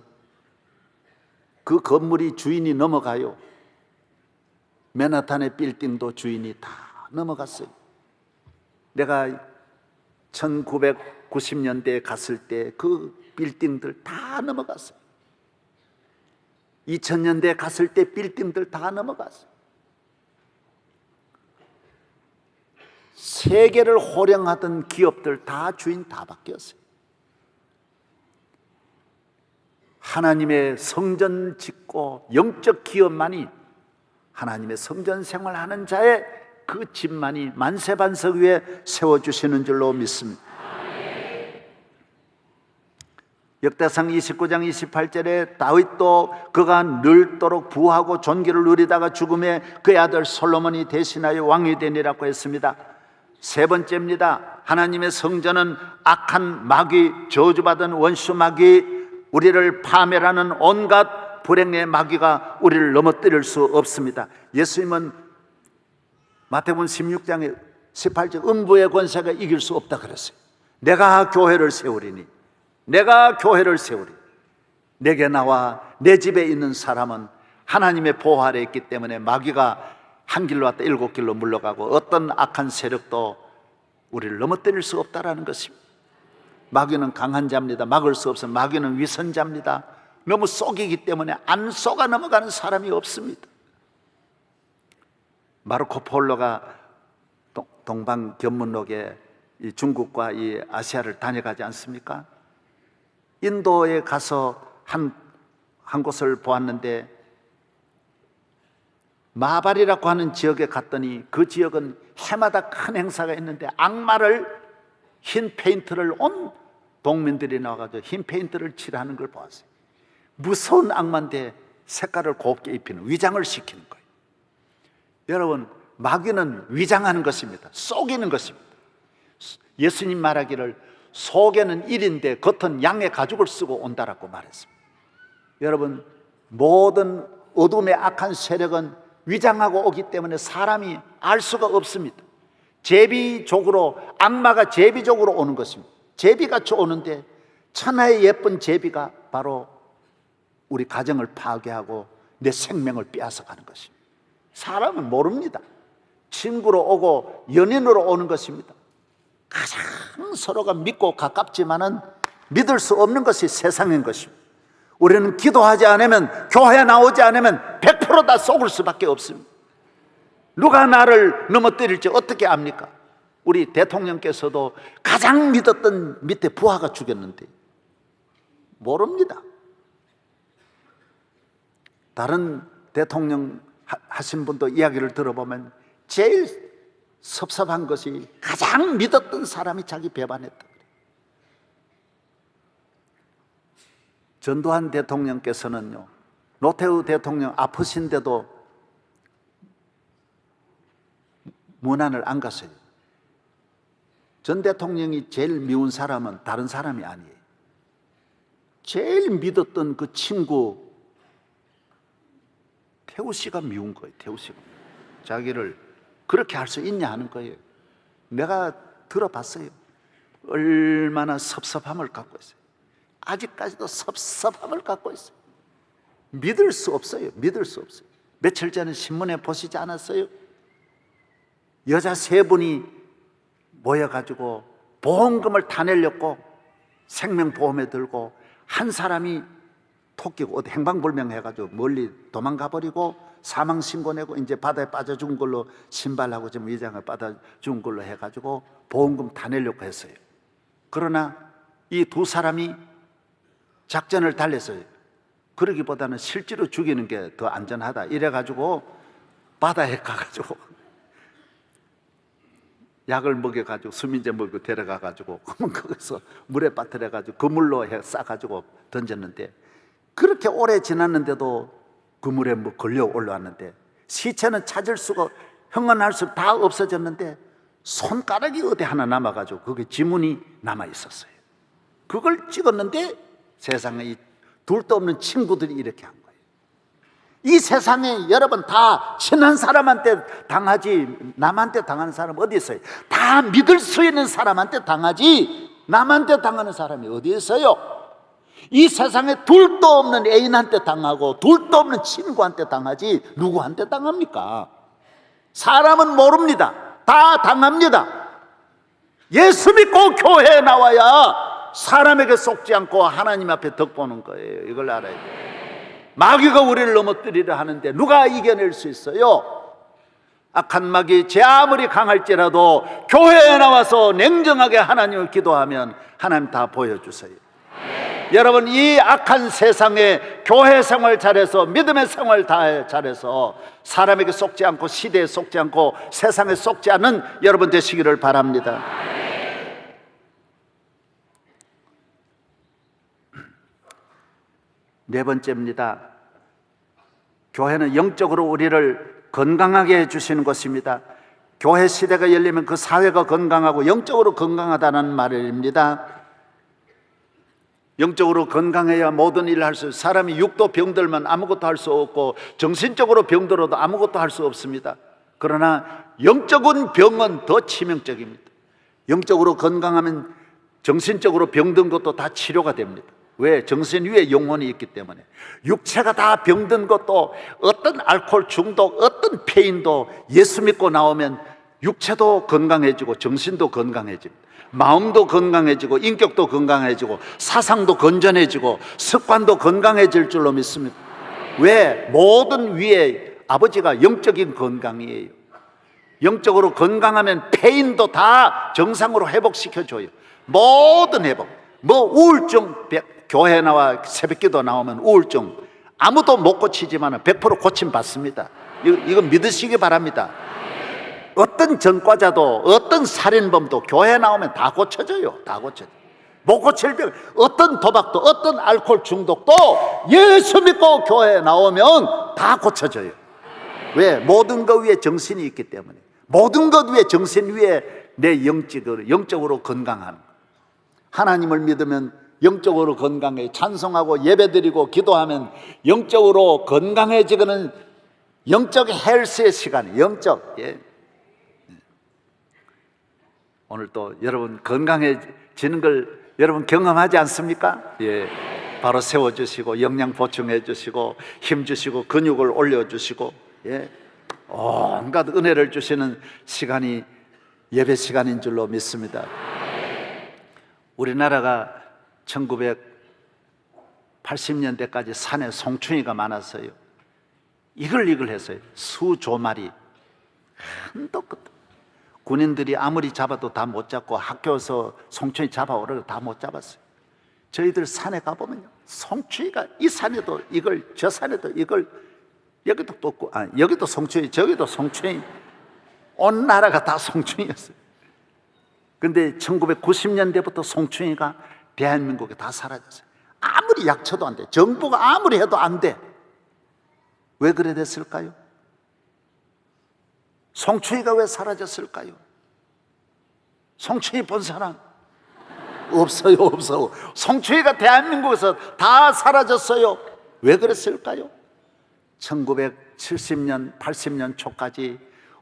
[SPEAKER 1] 그 건물이 주인이 넘어가요. 맨하탄의 빌딩도 주인이 다 넘어갔어요. 내가 1990년대에 갔을 때 그 빌딩들 다 넘어갔어요. 2000년대에 갔을 때 빌딩들 다 넘어갔어요. 세계를 호령하던 기업들 다 주인 다 바뀌었어요. 하나님의 성전 짓고 영적 기업만이, 하나님의 성전 생활하는 자의 그 집만이 만세반석 위에 세워주시는 줄로 믿습니다. 역대상 29장 28절에 다윗도 그가 늘도록 부하고 존귀를 누리다가 죽음에 그의 아들 솔로몬이 대신하여 왕이 되니라고 했습니다. 세 번째입니다. 하나님의 성전은 악한 마귀, 저주받은 원수 마귀, 우리를 파멸하는 온갖 불행의 마귀가 우리를 넘어뜨릴 수 없습니다. 예수님은 마태복음 16장에 18절 음부의 권세가 이길 수 없다 그랬어요. 내가 교회를 세우리니, 내가 교회를 세우리니, 내게 나와 내 집에 있는 사람은 하나님의 보호 아래 있기 때문에 마귀가 한 길로 왔다 일곱 길로 물러가고 어떤 악한 세력도 우리를 넘어뜨릴 수 없다라는 것입니다. 마귀는 강한 자입니다. 막을 수 없어요. 마귀는 위선자입니다. 너무 속이기 때문에 안 속아 넘어가는 사람이 없습니다. 마르코 폴로가 동방견문록에 이 중국과 이 아시아를 다녀가지 않습니까? 인도에 가서 한 곳을 보았는데 마발이라고 하는 지역에 갔더니 그 지역은 해마다 큰 행사가 있는데 악마를 흰 페인트를 온 동민들이 나와가지고 흰 페인트를 칠하는 걸 보았어요. 무서운 악마인데 색깔을 곱게 입히는, 위장을 시키는 거예요. 여러분, 마귀는 위장하는 것입니다. 속이는 것입니다. 예수님 말하기를 속에는 일인데 겉은 양의 가죽을 쓰고 온다라고 말했습니다. 여러분, 모든 어둠의 악한 세력은 위장하고 오기 때문에 사람이 알 수가 없습니다. 제비족으로, 악마가 제비족으로 오는 것입니다. 제비같이 오는데 천하의 예쁜 제비가 바로 우리 가정을 파괴하고 내 생명을 빼앗아가는 것입니다. 사람은 모릅니다. 친구로 오고 연인으로 오는 것입니다. 가장 서로가 믿고 가깝지만은 믿을 수 없는 것이 세상인 것입니다. 우리는 기도하지 않으면, 교회에 나오지 않으면 100% 다 속을 수밖에 없습니다. 누가 나를 넘어뜨릴지 어떻게 압니까? 우리 대통령께서도 가장 믿었던 밑에 부하가 죽였는데 모릅니다. 다른 대통령 하신 분도 이야기를 들어보면 제일 섭섭한 것이 가장 믿었던 사람이 자기 배반했다. 전두환 대통령께서는요, 노태우 대통령 아프신데도 문안을 안 갔어요. 전 대통령이 제일 미운 사람은 다른 사람이 아니에요. 제일 믿었던 그 친구 태우 씨가 미운 거예요. 태우 씨가 자기를 그렇게 할 수 있냐 하는 거예요. 내가 들어봤어요. 얼마나 섭섭함을 갖고 있어요. 아직까지도 섭섭함을 갖고 있어요. 믿을 수 없어요. 믿을 수 없어요. 며칠 전에 신문에 보시지 않았어요? 여자 3분이 모여가지고 보험금을 다 내려고 생명보험에 들고 한 사람이 토끼고 어디 행방불명해가지고 멀리 도망가 버리고 사망신고 내고 이제 바다에 빠져 죽은 걸로 신발하고 지금 위장을 빠져 죽은 걸로 해가지고 보험금 다 내려고 했어요. 그러나 이 두 사람이 작전을 달렸어요. 그러기보다는 실제로 죽이는 게 더 안전하다 이래가지고 바다에 가가지고 약을 먹여가지고 수민제 먹고 데려가가지고 그러면 거기서 물에 빠뜨려가지고 그물로 싸가지고 던졌는데 그렇게 오래 지났는데도 그물에 뭐 걸려 올라왔는데 시체는 찾을 수가 흥건할수록 다 없어졌는데 손가락이 어디 하나 남아가지고 거기 지문이 남아 있었어요. 그걸 찍었는데 세상에 이 둘도 없는 친구들이 이렇게 한 거예요. 이 세상에 여러분 다 친한 사람한테 당하지 남한테 당하는 사람 어디 있어요? 다 믿을 수 있는 사람한테 당하지 남한테 당하는 사람이 어디 있어요? 이 세상에 둘도 없는 애인한테 당하고 둘도 없는 친구한테 당하지 누구한테 당합니까? 사람은 모릅니다. 다 당합니다. 예수 믿고 교회에 나와야 사람에게 속지 않고 하나님 앞에 덕보는 거예요. 이걸 알아야 돼요. 마귀가 우리를 넘어뜨리려 하는데 누가 이겨낼 수 있어요? 악한 마귀 제 아무리 강할지라도 교회에 나와서 냉정하게 하나님을 기도하면 하나님 다 보여주세요. 여러분, 이 악한 세상에 교회 생활 잘해서 믿음의 생활 다 잘해서 사람에게 속지 않고 시대에 속지 않고 세상에 속지 않는 여러분 되시기를 바랍니다. 네 번째입니다. 교회는 영적으로 우리를 건강하게 해주시는 것입니다. 교회 시대가 열리면 그 사회가 건강하고 영적으로 건강하다는 말입니다. 영적으로 건강해야 모든 일을 할 수 있어요. 사람이 육도 병들면 아무것도 할 수 없고 정신적으로 병들어도 아무것도 할 수 없습니다. 그러나 영적인 병은 더 치명적입니다. 영적으로 건강하면 정신적으로 병든 것도 다 치료가 됩니다. 왜? 정신 위에 영혼이 있기 때문에. 육체가 다 병든 것도 어떤 알코올 중독, 어떤 폐인도 예수 믿고 나오면 육체도 건강해지고 정신도 건강해집니다. 마음도 건강해지고 인격도 건강해지고 사상도 건전해지고 습관도 건강해질 줄로 믿습니다. 왜? 모든 위에 아버지가 영적인 건강이에요. 영적으로 건강하면 폐인도 다 정상으로 회복시켜줘요. 모든 회복. 뭐 우울증, 교회 나와 새벽기도 나오면 우울증 아무도 못 고치지만 100% 고침 받습니다. 이거 믿으시기 바랍니다. 어떤 전과자도 어떤 살인범도 교회 나오면 다 고쳐져요. 다 고쳐져요. 못 고칠 병, 어떤 도박도 어떤 알코올 중독도 예수 믿고 교회에 나오면 다 고쳐져요. 왜? 모든 것 위에 정신이 있기 때문에. 모든 것 위에 정신 위에 내 영적으로 건강하는 것. 하나님을 믿으면 영적으로 건강해 찬송하고 예배드리고 기도하면 영적으로 건강해지는 영적 헬스의 시간이 영적. 예. 오늘 또 여러분 건강해지는 걸 여러분 경험하지 않습니까? 예. 바로 세워주시고 영양 보충해 주시고 힘 주시고 근육을 올려주시고 예. 온갖 은혜를 주시는 시간이 예배 시간인 줄로 믿습니다. 우리나라가 1980년대까지 산에 송충이가 많았어요. 이글 했어요. 수조마리 한도 끝도. 군인들이 아무리 잡아도 다 못 잡고 학교에서 송충이 잡아오려고 다 못 잡았어요. 저희들 산에 가보면요, 송충이가 이 산에도 이걸, 저 산에도 이걸, 여기도 또 여기도 송충이, 저기도 송충이, 온 나라가 다 송충이였어요. 근데 1990년대부터 송충이가 대한민국에 다 사라졌어요. 아무리 약쳐도 안 돼. 정부가 아무리 해도 안 돼. 왜 그래 됐을까요? 송충이가 왜 사라졌을까요? 송충이 본 사람? 없어요. 송충이가 대한민국에서 다 사라졌어요. 왜 그랬을까요? 1970년, 80년 초까지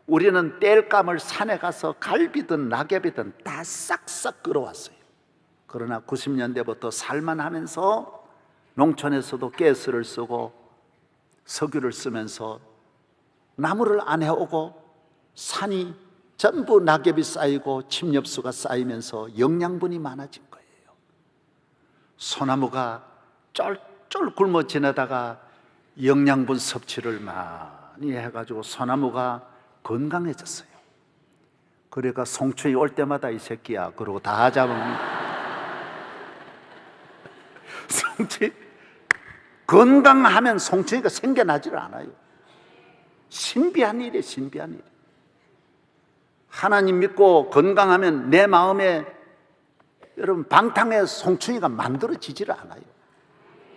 [SPEAKER 1] 우리는 땔감을 산에 가서 갈비든 낙엽이든 다 싹싹 끌어왔어요. 그러나 90년대부터 살만하면서 농촌에서도 가스를 쓰고 석유를 쓰면서 나무를 안 해오고 산이 전부 낙엽이 쌓이고 침엽수가 쌓이면서 영양분이 많아진 거예요. 소나무가 쫄쫄 굶어 지내다가 영양분 섭취를 많이 해가지고 소나무가 건강해졌어요. 그러니까 송충이 올 때마다 이 새끼야 그러고 다 잡으면 송충이 건강하면 송충이가 생겨나질 않아요. 신비한 일이에요. 신비한 일. 하나님 믿고 건강하면 내 마음에 여러분 방탕의 송충이가 만들어지질 않아요.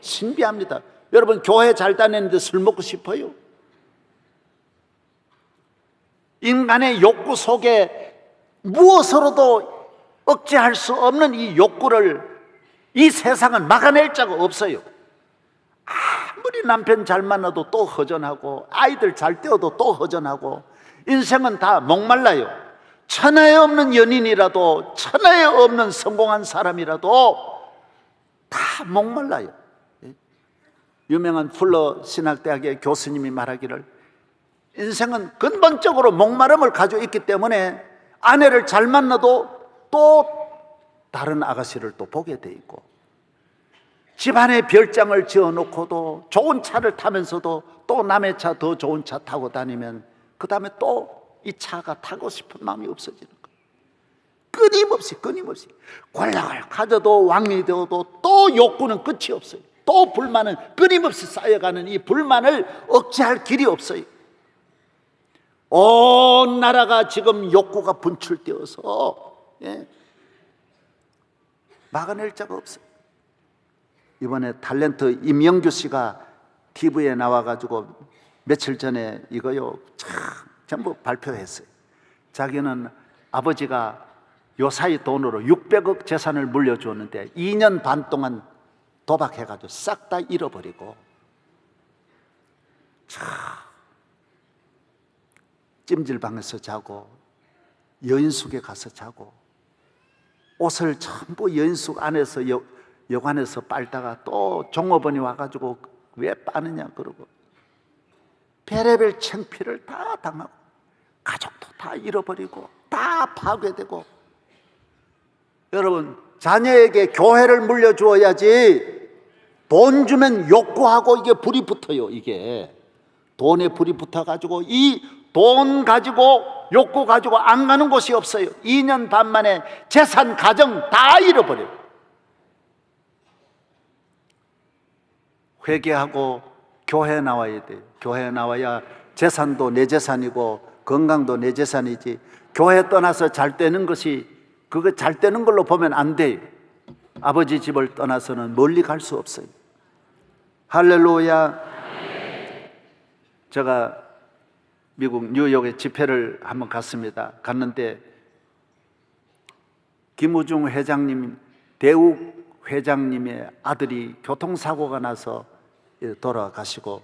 [SPEAKER 1] 신비합니다. 여러분 교회 잘 다녔는데 술 먹고 싶어요? 인간의 욕구 속에 무엇으로도 억제할 수 없는 이 욕구를 이 세상은 막아낼 자가 없어요. 아무리 남편 잘 만나도 또 허전하고 아이들 잘 떼어도 또 허전하고 인생은 다 목말라요. 천하에 없는 연인이라도 천하에 없는 성공한 사람이라도 다 목말라요. 유명한 풀러 신학대학의 교수님이 말하기를 인생은 근본적으로 목마름을 가지고 있기 때문에 아내를 잘 만나도 또 다른 아가씨를 또 보게 돼 있고 집안에 별장을 지어놓고도 좋은 차를 타면서도 또 남의 차 더 좋은 차 타고 다니면 그 다음에 또 이 차가 타고 싶은 마음이 없어지는 거예요. 끊임없이 권력을 가져도 왕이 되어도 또 욕구는 끝이 없어요. 또 불만은 끊임없이 쌓여가는 이 불만을 억제할 길이 없어요. 온 나라가 지금 욕구가 분출되어서 막아낼 자가 없어요. 이번에 탤런트 임영규 씨가 TV에 나와가지고 며칠 전에 이거요 참 전부 발표했어요. 자기는 아버지가 요사이 돈으로 600억 재산을 물려주었는데 2년 반 동안 도박해가지고 싹 다 잃어버리고 찜질방에서 자고 여인숙에 가서 자고 옷을 전부 여인숙 안에서 여관에서 빨다가 또 종업원이 와가지고 왜 빠느냐 그러고 별의별 창피를 다 당하고 가족도 다 잃어버리고 다 파괴되고. 여러분, 자녀에게 교회를 물려주어야지. 돈 주면 욕구하고 이게 불이 붙어요. 이게 돈에 불이 붙어가지고 이 돈 가지고 욕구 가지고 안 가는 곳이 없어요. 2년 반 만에 재산 가정 다 잃어버려요. 회개하고 교회에 나와야 돼요. 교회에 나와야 재산도 내 재산이고 건강도 내 재산이지. 교회 떠나서 잘 되는 것이 그거 잘 되는 걸로 보면 안 돼요. 아버지 집을 떠나서는 멀리 갈 수 없어요. 할렐루야. 제가 미국 뉴욕에 집회를 한번 갔습니다. 갔는데 김우중 회장님, 대욱 회장님의 아들이 교통사고가 나서 돌아가시고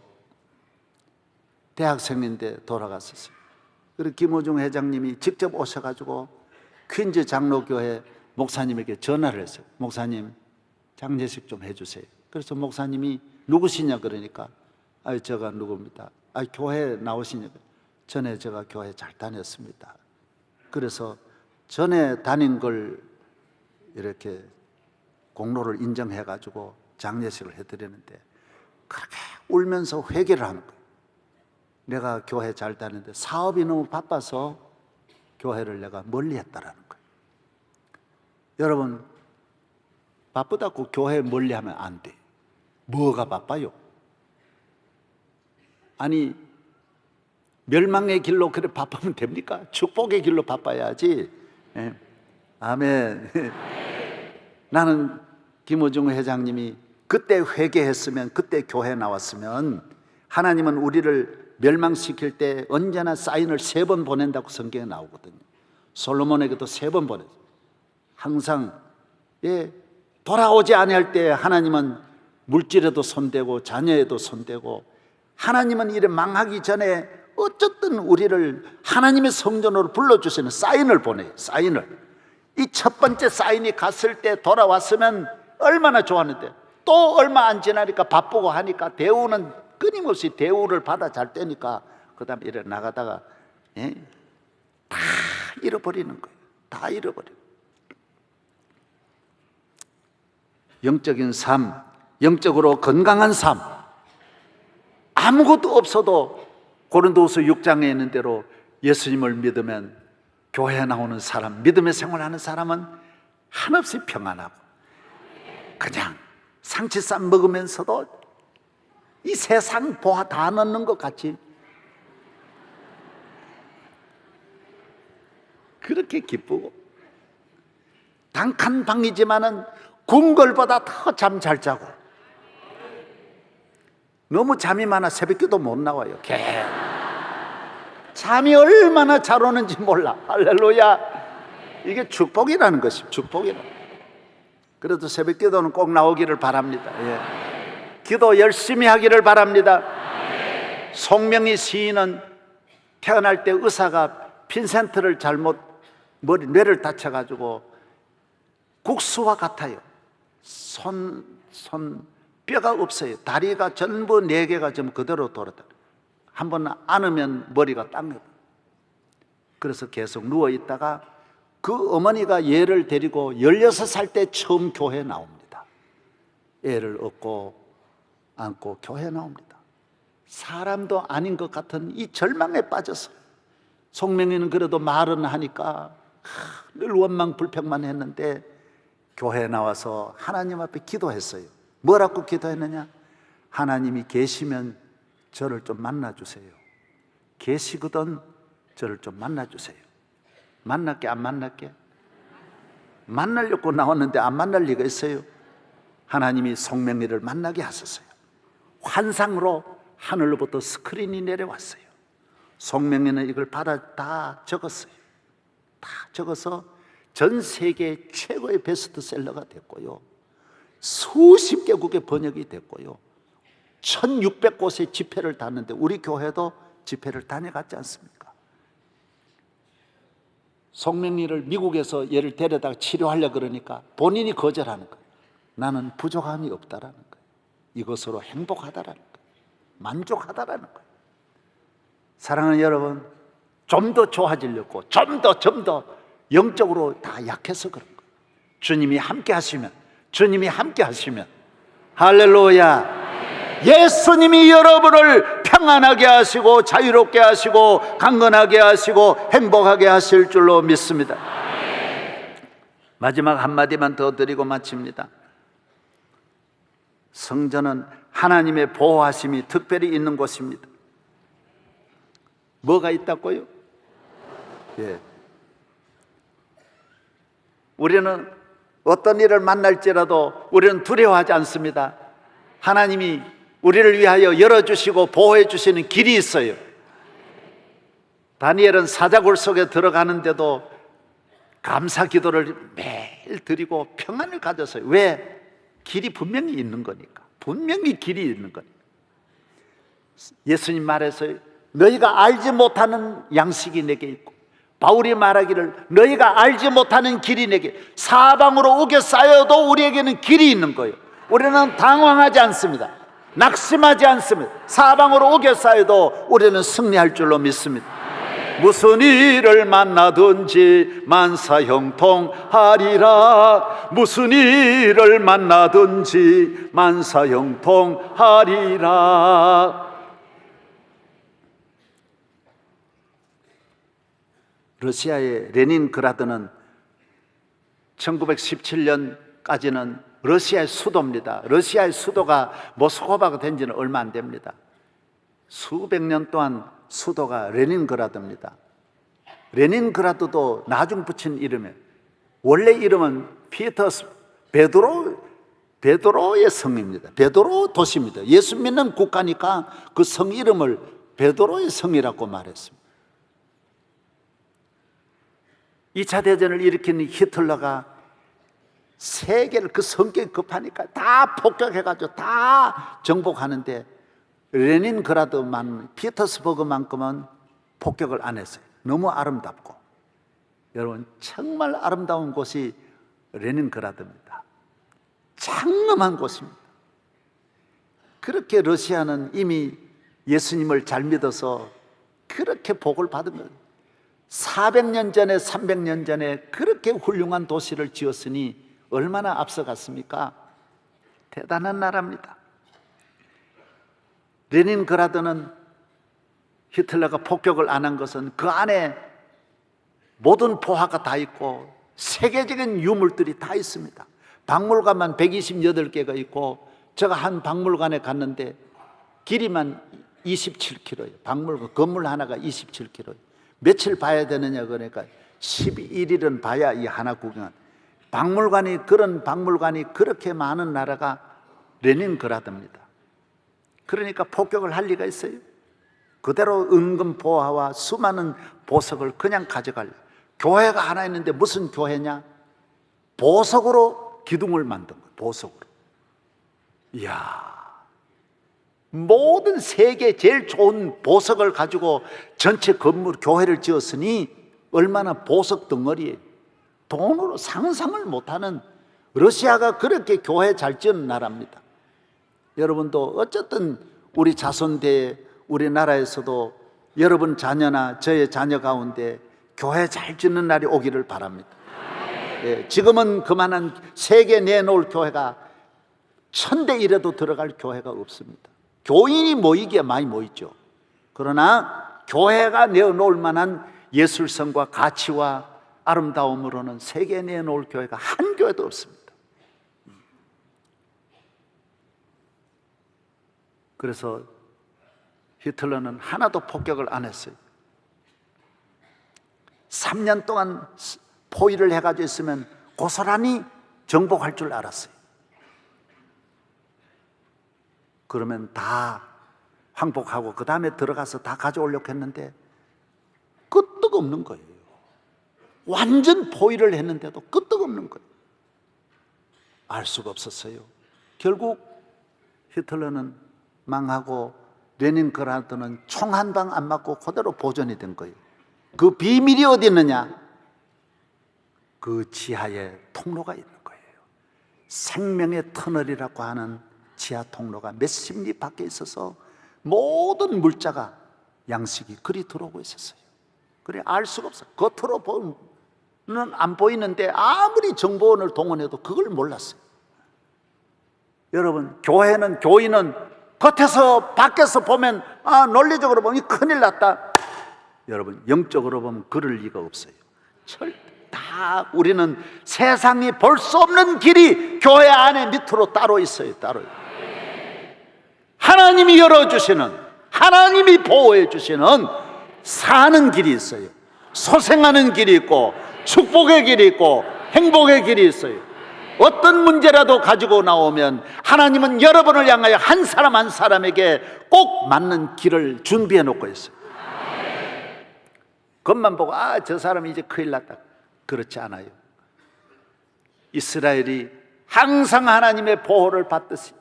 [SPEAKER 1] 대학생인데 돌아갔었어요. 그리고 김우중 회장님이 직접 오셔가지고 퀸즈 장로교회 목사님에게 전화를 했어요. 목사님, 장례식 좀 해주세요. 그래서 목사님이 누구시냐 그러니까 제가 누구입니다. 교회 나오시냐고. 전에 제가 교회 잘 다녔습니다. 그래서 전에 다닌 걸 이렇게 공로를 인정해가지고 장례식을 해드리는데 그렇게 울면서 회개를 하는 거예요. 내가 교회 잘 다녔는데 사업이 너무 바빠서 교회를 내가 멀리 했다라는 거예요. 여러분, 바쁘다고 교회 멀리 하면 안 돼요. 뭐가 바빠요? 아니, 멸망의 길로 그래 바쁘면 됩니까? 축복의 길로 바빠야지. 예. 아멘. 나는 김우중 회장님이 그때 회개했으면, 그때 교회 나왔으면 하나님은 우리를 멸망시킬 때 언제나 사인을 3번 보낸다고 성경에 나오거든요. 솔로몬에게도 3번 보냈어요. 항상 돌아오지 아니할 때 하나님은 물질에도 손대고 자녀에도 손대고, 하나님은 이래 망하기 전에 어쨌든 우리를 하나님의 성전으로 불러주시는 사인을 보내요. 사인을. 이 첫 번째 사인이 갔을 때 돌아왔으면 얼마나 좋았는데, 또 얼마 안 지나니까 바쁘고 하니까 대우는 끊임없이 대우를 받아 잘 되니까 그 다음에 이래 나가다가 다 잃어버리는 거예요. 다 잃어버려요. 영적인 삶, 영적으로 건강한 삶, 아무것도 없어도 고린도후서 6장에 있는 대로 예수님을 믿으면, 교회에 나오는 사람, 믿음의 생활하는 사람은 한없이 평안하고 그냥 상치쌈 먹으면서도 이 세상 보아 다 넣는 것 같이 그렇게 기쁘고, 단칸 방이지만은 궁궐보다 더 잠 잘 자고, 너무 잠이 많아 새벽기도 못 나와요. 잠이 얼마나 잘 오는지 몰라. 할렐루야. 이게 축복이라는 것이 축복이라. 그래도 새벽기도는 꼭 나오기를 바랍니다. 기도 열심히 하기를 바랍니다. 송명희 시인은 태어날 때 의사가 핀센트를 잘못 뇌를 다쳐가지고 국수와 같아요. 뼈가 없어요. 다리가 전부 4개가 좀 그대로 돌아다. 한번 안으면 머리가 땅. 그래서 계속 누워 있다가 그 어머니가 얘를 데리고 16살 때 처음 교회에 나옵니다. 애를 업고 안고 교회에 나옵니다. 사람도 아닌 것 같은 이 절망에 빠져서, 송명희는 그래도 말은 하니까 늘 원망 불평만 했는데 교회에 나와서 하나님 앞에 기도했어요. 뭐라고 기도했느냐? 하나님이 계시면 저를 좀 만나주세요. 계시거든 저를 좀 만나주세요. 만날게 안 만날게? 만나려고 나왔는데 안 만날 리가 있어요? 하나님이 송명리를 만나게 하셨어요. 환상으로 하늘로부터 스크린이 내려왔어요. 송명리는 이걸 받아 다 적었어요. 다 적어서 전 세계 최고의 베스트셀러가 됐고요, 수십 개국에 번역이 됐고요, 1600곳의 집회를 다녔는데 우리 교회도 집회를 다녀갔지 않습니까? 송명리를 미국에서 얘를 데려다가 치료하려고 그러니까 본인이 거절하는 거예요. 나는 부족함이 없다라는 거예요. 이것으로 행복하다라는 거예요. 만족하다라는 거예요. 사랑하는 여러분, 좀 더 좋아지려고 좀 더 영적으로 다 약해서 그런 거예요. 주님이 함께 하시면, 주님이 함께 하시면, 할렐루야, 예수님이 여러분을 평안하게 하시고 자유롭게 하시고 강건하게 하시고 행복하게 하실 줄로 믿습니다. 마지막 한마디만 더 드리고 마칩니다. 성전은 하나님의 보호하심이 특별히 있는 곳입니다. 뭐가 있다고요? 예. 우리는 어떤 일을 만날지라도 우리는 두려워하지 않습니다. 하나님이 우리를 위하여 열어주시고 보호해 주시는 길이 있어요. 다니엘은 사자굴 속에 들어가는데도 감사 기도를 매일 드리고 평안을 가졌어요. 왜? 길이 분명히 있는 거니까. 분명히 길이 있는 거니까. 예수님 말했어요. 너희가 알지 못하는 양식이 내게 있고, 바울이 말하기를 너희가 알지 못하는 길이 내게, 사방으로 우겨 쌓여도 우리에게는 길이 있는 거예요. 우리는 당황하지 않습니다. 낙심하지 않습니다. 사방으로 우겨 쌓여도 우리는 승리할 줄로 믿습니다. 무슨 일을 만나든지 만사형통하리라. 무슨 일을 만나든지 만사형통하리라. 러시아의 레닌그라드는 1917년까지는 러시아의 수도입니다. 러시아의 수도가 모스크바가 된 지는 얼마 안 됩니다. 수백 년 동안 수도가 레닌그라드입니다. 레닌그라드도 나중 붙인 이름이에요. 원래 이름은 베드로의 성입니다. 베드로 도시입니다. 예수 믿는 국가니까 그 성 이름을 베드로의 성이라고 말했습니다. 2차 대전을 일으킨 히틀러가 세계를, 그 성격이 급하니까 다 폭격해가지고 다 정복하는데 레닌그라드만, 피터스버그만큼은 폭격을 안 했어요. 너무 아름답고. 여러분, 정말 아름다운 곳이 레닌그라드입니다. 장엄한 곳입니다. 그렇게 러시아는 이미 예수님을 잘 믿어서 그렇게 복을 받은 거예요. 400년 전에 300년 전에 그렇게 훌륭한 도시를 지었으니 얼마나 앞서갔습니까? 대단한 나라입니다. 레닌그라드는 히틀러가 폭격을 안 한 것은 그 안에 모든 포화가 다 있고 세계적인 유물들이 다 있습니다. 박물관만 128개가 있고, 제가 한 박물관에 갔는데 길이만 27km예요. 박물관 건물 하나가 27km예요. 며칠 봐야 되느냐 그러니까 11일은 봐야 이 하나 구경한. 그런 박물관이 그렇게 많은 나라가 레닌그라드입니다. 그러니까 폭격을 할 리가 있어요? 그대로 은근 보화와 수많은 보석을 그냥 가져갈래. 교회가 하나 있는데 무슨 교회냐? 보석으로 기둥을 만든 거예요. 보석으로. 이야, 모든 세계 제일 좋은 보석을 가지고 전체 건물, 교회를 지었으니 얼마나 보석 덩어리예요. 돈으로 상상을 못하는, 러시아가 그렇게 교회 잘 지은 나라입니다. 여러분도 어쨌든 우리 자손대 우리나라에서도 여러분 자녀나 저의 자녀 가운데 교회 잘 짓는 날이 오기를 바랍니다. 예, 지금은 그만한 세계 내놓을 교회가 1000대 1에도 들어갈 교회가 없습니다. 교인이 모이기에 많이 모이죠. 그러나 교회가 내어놓을 만한 예술성과 가치와 아름다움으로는 세계에 내놓을 교회가 한 교회도 없습니다. 그래서 히틀러는 하나도 폭격을 안 했어요. 3년 동안 포위를 해가지고 있으면 고스란히 정복할 줄 알았어요. 그러면 다 항복하고 그 다음에 들어가서 다 가져오려고 했는데 끄떡 없는 거예요. 완전 포위를 했는데도 끄떡 없는 거예요. 알 수가 없었어요. 결국 히틀러는 망하고 레닌그라드는 총 한 방 안 맞고 그대로 보존이 된 거예요. 그 비밀이 어디 있느냐? 그 지하에 통로가 있는 거예요. 생명의 터널이라고 하는 지하 통로가 몇십 리 밖에 있어서 모든 물자가 양식이 그리 들어오고 있었어요. 그래 알 수가 없어요. 겉으로 보면 안 보이는데 아무리 정보원을 동원해도 그걸 몰랐어요. 여러분, 교인은 겉에서 밖에서 보면 논리적으로 보면 큰일 났다. 여러분, 영적으로 보면 그럴 리가 없어요. 다 우리는 세상이 볼 수 없는 길이 교회 안에 밑으로 따로 있어요. 따로. 하나님이 열어주시는, 하나님이 보호해 주시는 사는 길이 있어요. 소생하는 길이 있고 축복의 길이 있고 행복의 길이 있어요. 어떤 문제라도 가지고 나오면 하나님은 여러분을 향하여 한 사람 한 사람에게 꼭 맞는 길을 준비해 놓고 있어요. 그것만 보고 저 사람이 이제 큰일 났다, 그렇지 않아요. 이스라엘이 항상 하나님의 보호를 받듯이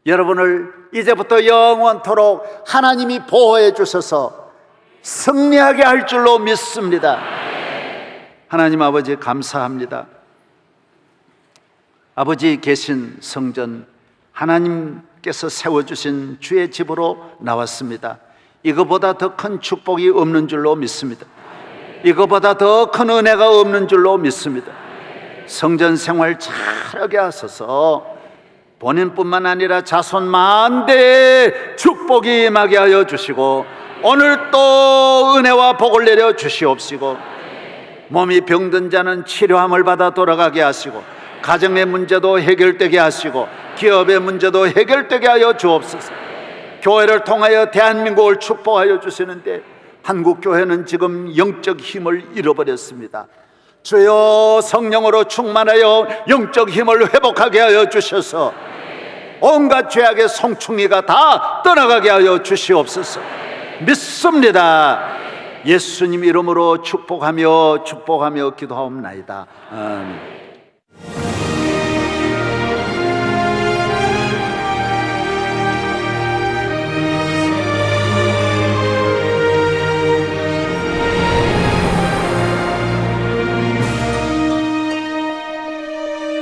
[SPEAKER 1] 여러분을 이제부터 영원토록 하나님이 보호해 주셔서 승리하게 할 줄로 믿습니다. 하나님 아버지 감사합니다. 아버지 계신 성전, 하나님께서 세워주신 주의 집으로 나왔습니다. 이거보다 더 큰 축복이 없는 줄로 믿습니다. 이거보다 더 큰 은혜가 없는 줄로 믿습니다. 성전 생활 잘하게 하소서. 본인뿐만 아니라 자손 만대에 축복이 임하게 하여 주시고 오늘 또 은혜와 복을 내려 주시옵시고 몸이 병든 자는 치료함을 받아 돌아가게 하시고 가정의 문제도 해결되게 하시고 기업의 문제도 해결되게 하여 주옵소서. 교회를 통하여 대한민국을 축복하여 주시는데 한국교회는 지금 영적 힘을 잃어버렸습니다. 주여, 성령으로 충만하여 영적 힘을 회복하게 하여 주셔서 온갖 죄악의 송충이가 다 떠나가게 하여 주시옵소서. 믿습니다. 예수님 이름으로 축복하며 기도하옵나이다. 아멘.